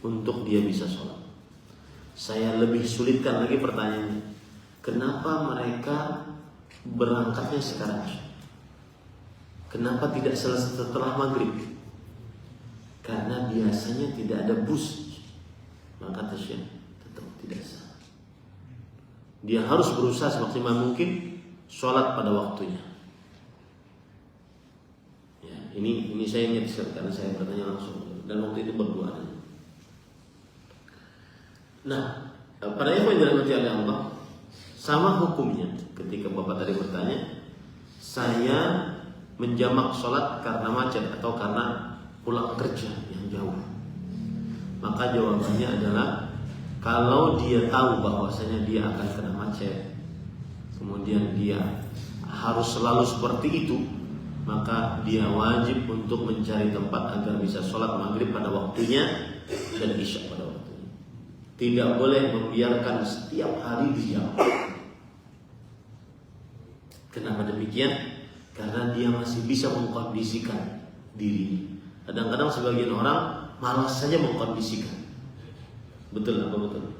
untuk dia bisa sholat. Saya lebih sulitkan lagi pertanyaannya, kenapa mereka berangkatnya sekarang? Kenapa tidak setelah maghrib? Karena biasanya tidak ada bus. Maka kata Syekh, tetap tidak sah. Dia harus berusaha semaksimal mungkin sholat pada waktunya. Ya, ini saya ingat karena saya bertanya langsung dan waktu itu berdua. Nah, Pada yang dirahmati oleh Allah, sama hukumnya ketika Bapak tadi bertanya, saya menjamak sholat karena macet atau karena pulang kerja yang jauh. Maka jawabannya adalah, kalau dia tahu bahwasanya dia akan kena macet, kemudian dia harus selalu seperti itu, maka dia wajib untuk mencari tempat agar bisa sholat maghrib pada waktunya dan isya pada waktunya. Tidak boleh membiarkan setiap hari diam. Kenapa demikian? Karena dia masih bisa mengkondisikan dirinya. Kadang-kadang sebagian orang malas saja mengkondisikan. Betul apa betul?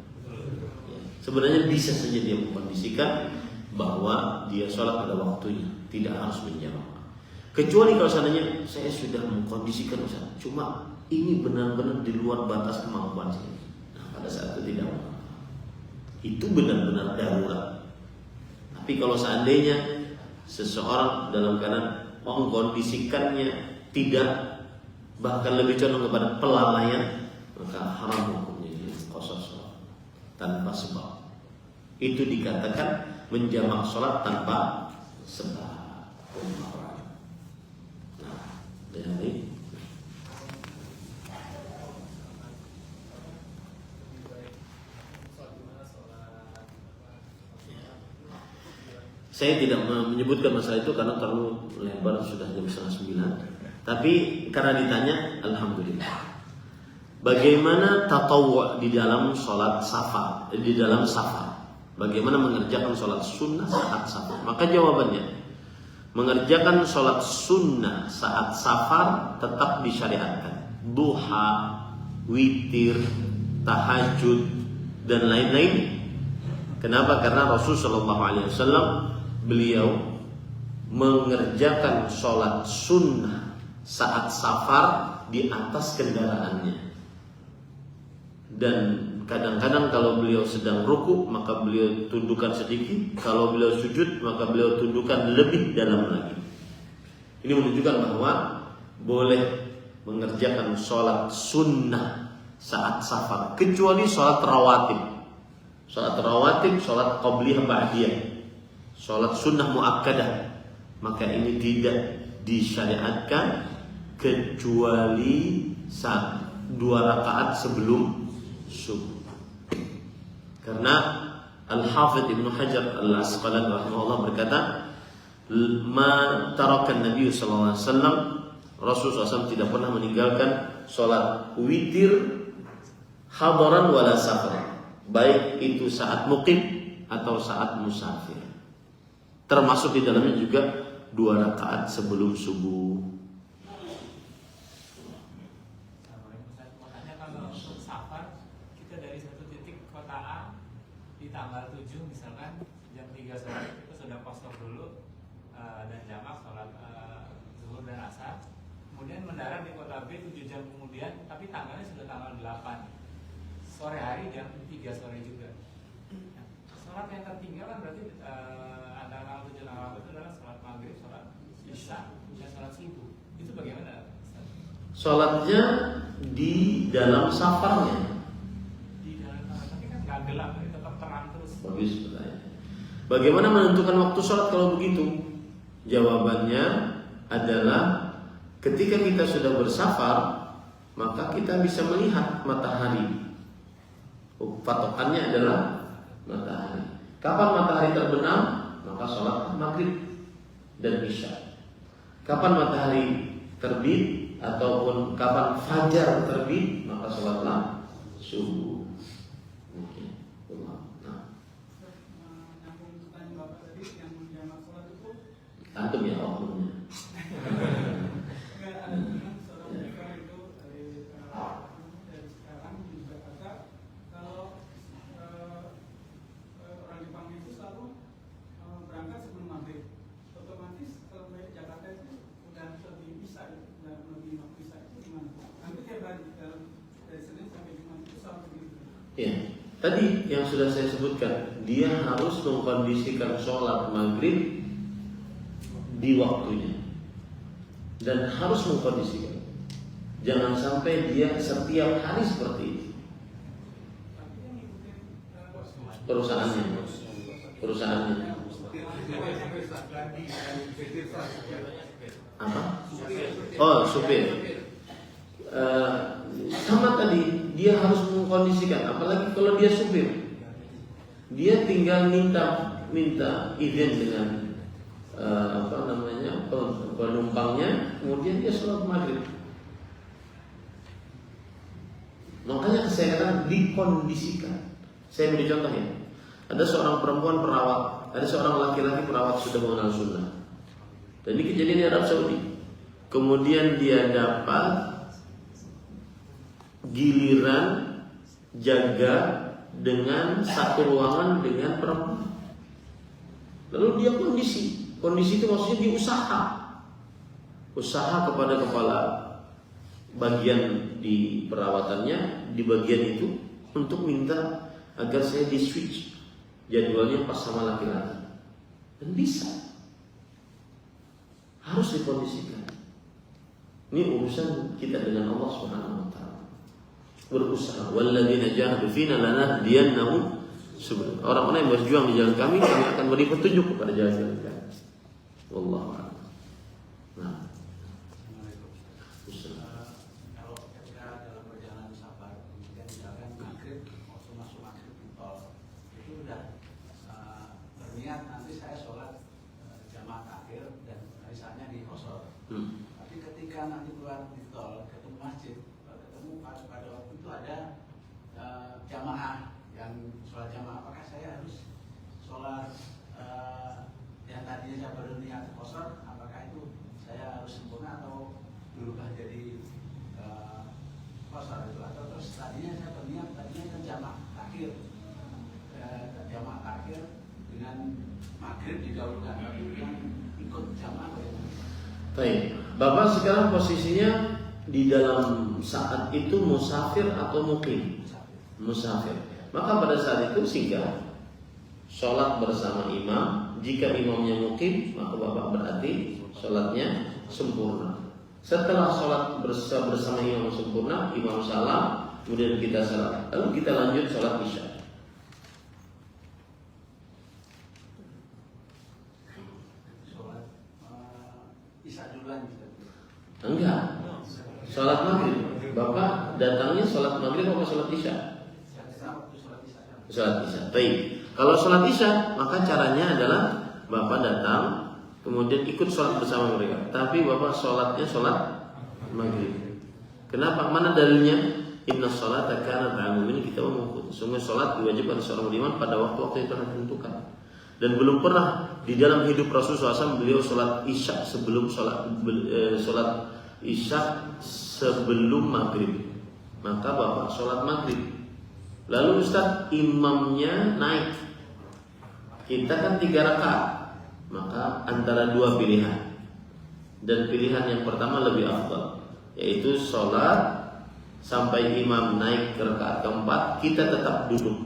Ya. Sebenarnya bisa saja dia mengkondisikan bahwa dia sholat pada waktunya, tidak harus menjamak. Kecuali kalau seandainya saya sudah mengkondisikan Ustaz, cuma ini benar-benar di luar batas kemampuan saya. Nah, pada saat itu tidak apa-apa. Itu benar-benar darurat. Tapi kalau seandainya seseorang dalam keadaan mengkondisikannya tidak, bahkan lebih condong kepada pelalaian, maka haram hukumnya dia qasar sholat tanpa sebab. Itu dikatakan menjamak sholat tanpa sebab. Nah, jadi saya tidak menyebutkan masalah itu karena terlalu lebar, sudah jam 8:30. Tapi karena ditanya, alhamdulillah. Bagaimana tatawwu di dalam sholat safar, di dalam safar? Bagaimana mengerjakan sholat sunnah saat safar? Maka jawabannya, mengerjakan sholat sunnah saat safar tetap disyariatkan. Duha, witir, tahajud, dan lain-lain. Kenapa? Karena Rasulullah SAW beliau mengerjakan sholat sunnah saat safar di atas kendaraannya. Dan kadang-kadang kalau beliau sedang ruku, maka beliau tundukkan sedikit. Kalau beliau sujud, maka beliau tundukkan lebih dalam lagi. Ini menunjukkan bahwa boleh mengerjakan sholat sunnah saat safar, kecuali sholat rawatib. Sholat rawatib, sholat qabliyah ba'diyah, sholat sunnah muakkadah, maka ini tidak disyariatkan kecuali saat 2 rakaat sebelum subuh. Karena Al-Hafidh Ibnu Hajar Al-Asqalani rahimahullah berkata, ma tarakan Nabi sallallahu alaihi wasallam, Rasulullah SAW tidak pernah meninggalkan sholat witir hadaran wala safar, baik itu saat muqim atau saat musafir. Termasuk di dalamnya juga 2 rakaat sebelum subuh.
Makanya kalau safar kita dari satu titik kota A di tanggal 7 misalkan jam 3 sore kita sudah kosong dulu dan jamak sholat zuhur dan asar. Kemudian mendarat di kota B 7 jam kemudian, tapi tanggalnya sudah tanggal 8 sore hari jam 3 sore juga. Nah, sholat yang tertinggal kan berarti antara tanggal 7 dan tanggal 8 itu adalah sholat maghrib, sholat isya, dan sholat subuh. Itu bagaimana?
Sholatnya di dalam safarnya.
Di dalam safar, tapi kan nggak gelap, tetap terang terus.
Bagus pertanyaan. Bagaimana menentukan waktu sholat kalau begitu? Jawabannya adalah ketika kita sudah bersafar, maka kita bisa melihat matahari. Patokannya adalah matahari. Kapan matahari terbenam, maka sholat maghrib dan isya. Kapan matahari terbit ataupun kapan fajar terbit, maka sholatlah subuh. Oke. Nah, antum ya oknumnya. Ya, tadi yang sudah saya sebutkan, dia harus mengkondisikan sholat maghrib di waktunya dan harus mengkondisikan. Jangan sampai dia setiap hari seperti itu. perusahaannya. Apa? Oh, supir. Sama tadi, dia harus mengkondisikan. Apalagi kalau dia supir, dia tinggal minta izin dengan penumpangnya, kemudian dia sholat maghrib. Makanya saya katakan dikondisikan. Saya beri contoh ya. Ada seorang perempuan perawat, ada seorang laki-laki perawat sudah mengenal sunnah. Dan ini kejadian di Arab Saudi. Kemudian dia dapat giliran jaga dengan satu ruangan dengan perempuan. Lalu dia kondisi itu maksudnya dia usaha kepada kepala bagian di perawatannya di bagian itu untuk minta agar saya di switch jadwalnya pas sama laki-laki, dan bisa, harus dikondisikan. Ini urusan kita dengan Allah Subhanahu wa taala. Berusaha, walladzina jahadu fina lanahdiyannahum subul. Orang-orang yang berjuang di jalan kami akan beri petunjuk kepada jalan kami. Wallahu a'lam. Nah,
kalau ketika dalam perjalanan safar, kemudian misalkan maghrib, waktu masuk maghrib di tol, itu udah berniat nanti saya sholat jamaah takhir dan misalnya di qashar. Tapi ketika nanti keluar di tol, ketemu masjid, ketemu pada waktu itu ada jamaah yang sholat jamaah, apakah saya harus sholat yang tadinya saya berniat qashar, apakah itu saya harus sempurna atau berubah jadi qashar itu, atau terus tadinya saya berniat kan jamaah takhir, dengan maghrib didahulukan, tapi yang ikut jamaah bagaimana?
baik. Bapak sekarang posisinya di dalam saat itu musafir atau mukim? Musafir. Maka pada saat itu singgah, sholat bersama imam. Jika imamnya mukim, maka bapak berarti sholatnya sempurna. Setelah sholat bersama imam sempurna, imam salam, kemudian kita salam, lalu kita lanjut sholat isya.
Sholat isya duluan gitu?
Enggak, sholat maghrib. Bapak datangnya sholat maghrib atau sholat isya? Sholat isya. Baik. Kalau sholat isya, maka caranya adalah bapak datang, kemudian ikut sholat bersama mereka. Tapi bapak sholatnya sholat maghrib. Kenapa? Mana dalilnya? Inna sholata kanat 'alal mu'minina kitaban mawquta. Sungguh sholat diwajibkan seorang beriman pada waktu-waktu yang telah ditentukan. Dan belum pernah di dalam hidup Rasulullah SAW beliau sholat isya sebelum sholat isya sebelum maghrib. Maka bapak sholat maghrib. Lalu Ustaz, imamnya naik, kita kan 3 rakaat, maka antara 2 pilihan. Dan pilihan yang pertama lebih afdal, yaitu sholat sampai imam naik ke rakaat keempat, kita tetap duduk.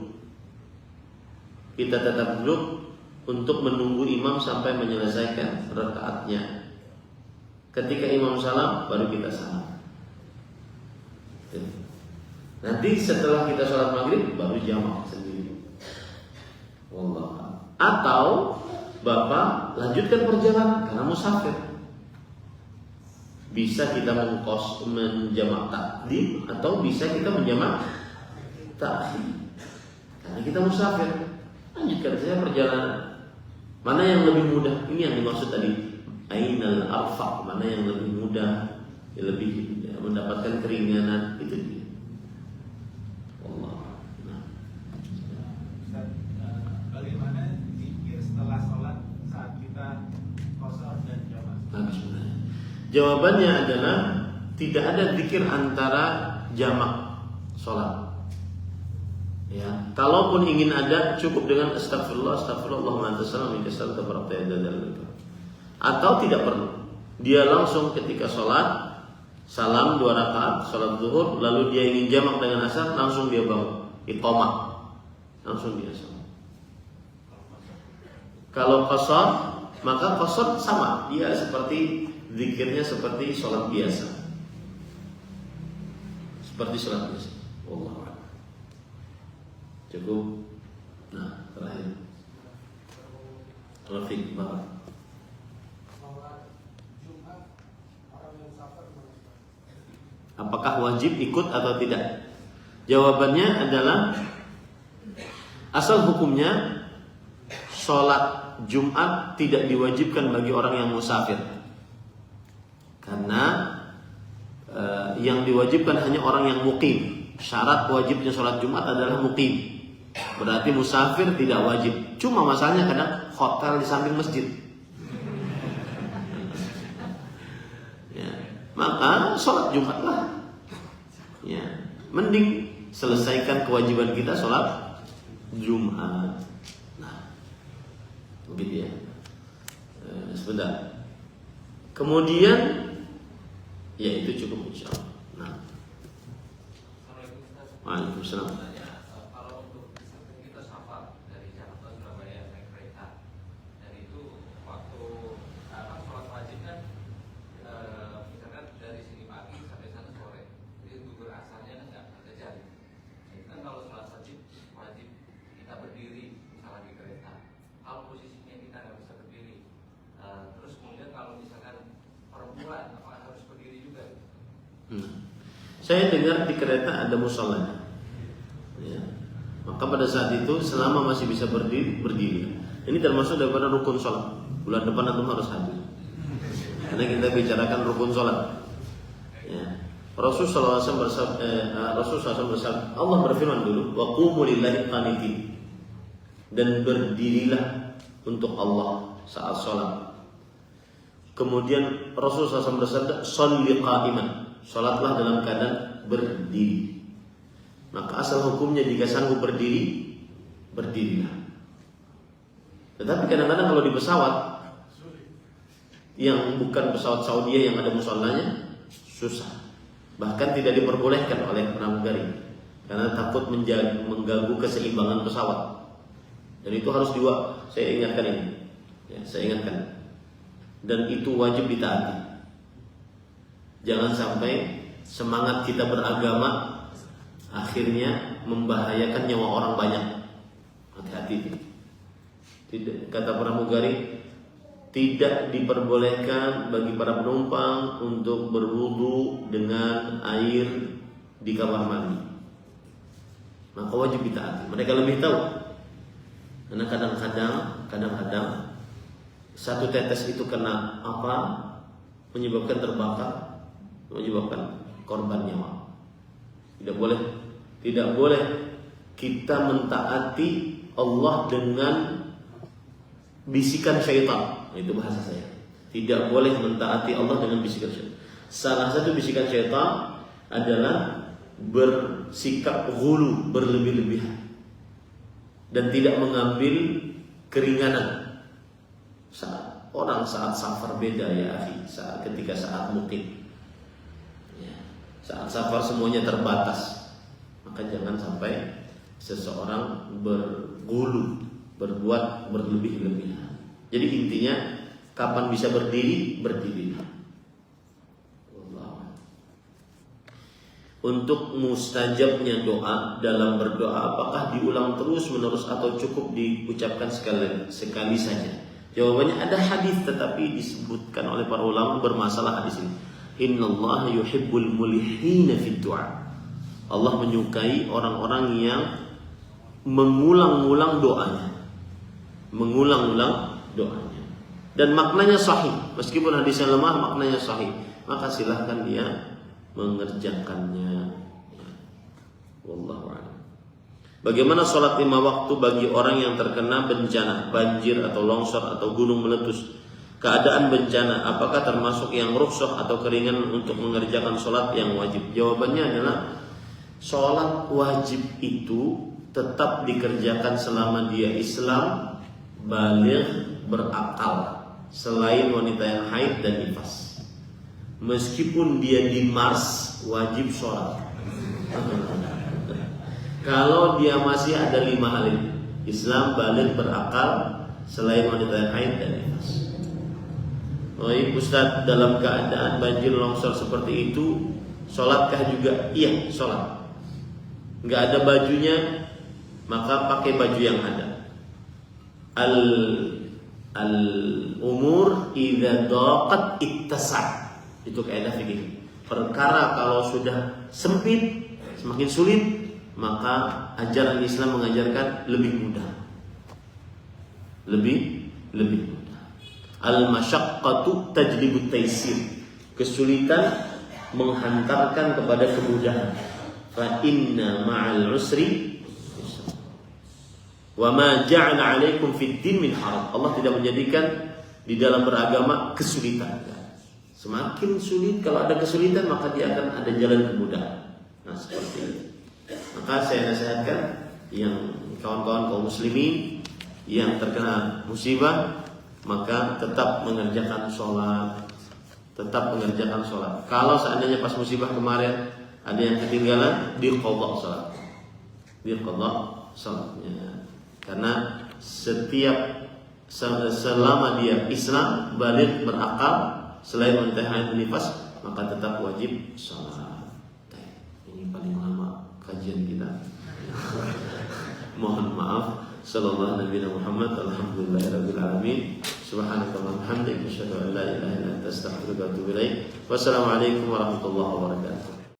Kita tetap duduk untuk menunggu imam sampai menyelesaikan rakaatnya. Ketika imam salam, baru kita salam. Nanti setelah kita sholat maghrib, baru jamaah sendiri. Wallah. Atau bapak lanjutkan perjalanan karena musafir. Bisa kita menjamak takdim atau bisa kita menjamak takhir. Karena kita musafir, lanjutkan saja perjalanan. Mana yang lebih mudah? Ini yang dimaksud tadi. Ainal arfaq, mana yang lebih mudah, yang lebih mendapatkan keringanan, itu dia. Allah. Nah.
Bagaimana zikir setelah sholat saat kita qashar dan jamaah?
Jawabannya adalah tidak ada zikir antara jamak sholat. Ya, kalaupun ingin ada, cukup dengan astagfirullah, Allahumma anta salam, minka salam, tabarakta ya dzal. Atau tidak perlu. Dia langsung ketika sholat salam 2 rakaat sholat zuhur, lalu dia ingin jamak dengan asar, langsung dia bangun iqamah, langsung dia sholat. Kalau qashar, maka qashar sama, dia seperti zikirnya seperti sholat biasa, seperti sholat biasa. Allah cukup. Nah, terakhir. Rafiq Bapak. Apakah wajib ikut atau tidak? Jawabannya adalah asal hukumnya sholat Jumat tidak diwajibkan bagi orang yang musafir. Karena yang diwajibkan hanya orang yang muqim. Syarat wajibnya sholat Jumat adalah muqim. Berarti musafir tidak wajib. Cuma masalahnya kadang hotel di samping masjid. Ya, maka sholat Jumatlah. Ya, mending selesaikan kewajiban kita sholat Jumat. Nah, begitu ya. Sebentar. Kemudian, ya itu cukup insyaallah. Nah. Waalaikumsalam.
Kalau untuk kita safar dari Jakarta Surabaya naik kereta, dan itu waktu sholat wajib kan misalkan dari sini pagi sampai sana sore, jadi untuk berasarnya kan nggak terjadi. Jadi kan kalau sholat wajib kita berdiri misalnya di kereta, kalau posisinya kita nggak bisa berdiri, terus kemudian kalau misalkan perempuan apakah harus berdiri juga?
Saya dengar di kereta ada musolanya. Ya. Maka pada saat itu selama masih bisa berdiri, berdiri. Ini termasuk daripada rukun sholat. Bulan depan antum harus hadir. Karena kita bicarakan rukun sholat. Ya. Rasulullah SAW bersabda, Allah berfirman dulu, wa qumu lillahi qanitin. Dan berdirilah untuk Allah saat sholat. Kemudian Rasulullah SAW bersabda, sholli qa'iman. Sholatlah dalam keadaan berdiri. Maka asal hukumnya jika sanggup berdiri, berdirilah. Tetapi kadang-kadang kalau di pesawat yang bukan pesawat Saudi yang ada musallanya, susah. Bahkan tidak diperbolehkan oleh pramugari karena takut mengganggu keseimbangan pesawat. Dan itu harus saya ingatkan ini. Ya, saya ingatkan. Dan itu wajib ditaati. Jangan sampai semangat kita beragama akhirnya membahayakan nyawa orang banyak. Hati-hati. Tidak, kata pramugari, tidak diperbolehkan bagi para penumpang untuk berwudu dengan air di kamar mandi. Maka wajib ditaati. Mereka lebih tahu. Karena kadang-kadang satu tetes itu kena apa, menyebabkan terbakar, menyebabkan korban nyawa. Tidak boleh kita mentaati Allah dengan bisikan syaitan. Itu bahasa saya. Tidak boleh mentaati Allah dengan bisikan syaitan. Salah satu bisikan syaitan adalah bersikap ghulu, berlebih-lebihan, dan tidak mengambil keringanan. Saat safar beda ya akhi, saat mukim. Saat safar semuanya terbatas. Maka jangan sampai seseorang bergulu, berbuat berlebih-lebihan. Jadi intinya kapan bisa berdiri, berdirilah. Untuk mustajabnya doa dalam berdoa, apakah diulang terus menerus atau cukup diucapkan sekali saja? Jawabannya ada hadis, tetapi disebutkan oleh para ulama bermasalah hadis ini. Innallaha yuhibbul mulihina fid du'a. Allah menyukai orang-orang yang mengulang-ulang doanya. Dan maknanya sahih. Meskipun hadisnya lemah, maknanya sahih. Maka silahkan dia mengerjakannya. Wallahu a'lam. Bagaimana sholat 5 waktu bagi orang yang terkena bencana, banjir atau longsor atau gunung meletus? Keadaan bencana, apakah termasuk yang rukhsah atau keringanan untuk mengerjakan sholat yang wajib? Jawabannya adalah sholat wajib itu tetap dikerjakan selama dia Islam, baligh, berakal, selain wanita yang haid dan nifas. Meskipun dia di Mars, wajib sholat. Kalau dia masih ada 5 hal ini: Islam, baligh, berakal, selain wanita yang haid dan nifas. Ustaz, dalam keadaan banjir longsor seperti itu, sholatkah juga? Iya, sholat. Nggak ada bajunya, maka pakai baju yang ada. Al-umur idza daqat ittasa'. Itu kaidah fikih. Perkara kalau sudah sempit, semakin sulit, maka ajaran Islam mengajarkan lebih mudah. Lebih mudah. Al-masyaqqatu tajlibut taysir. Kesulitan menghantarkan kepada kemudahan. Fa inna ma'al usri yusra. Wa ma ja'ala 'alaikum fid din min haraj. Allah tidak menjadikan di dalam beragama kesulitan. Semakin sulit, kalau ada kesulitan maka dia akan ada jalan kemudahan. Nah, seperti itu. Maka saya nasihatkan yang kawan-kawan kaum muslimin yang terkena musibah, maka tetap mengerjakan sholat. Kalau seandainya pas musibah kemarin ada yang ketinggalan, diqadha sholat. Diqadha sholatnya. Karena setiap selama dia Islam, baligh, berakal, selain mentahai nifas, maka tetap wajib sholat. Ini paling lama kajian kita. Mohon maaf. Sallallahu alaihi Muhammad. Alhamdulillahirabbil alamin. Subhanakallahumma wa bihamdika asyhadu an la ilaha illa anta astaghfiruka wa atubu ilaik. Wassalamualaikum warahmatullahi wabarakatuh.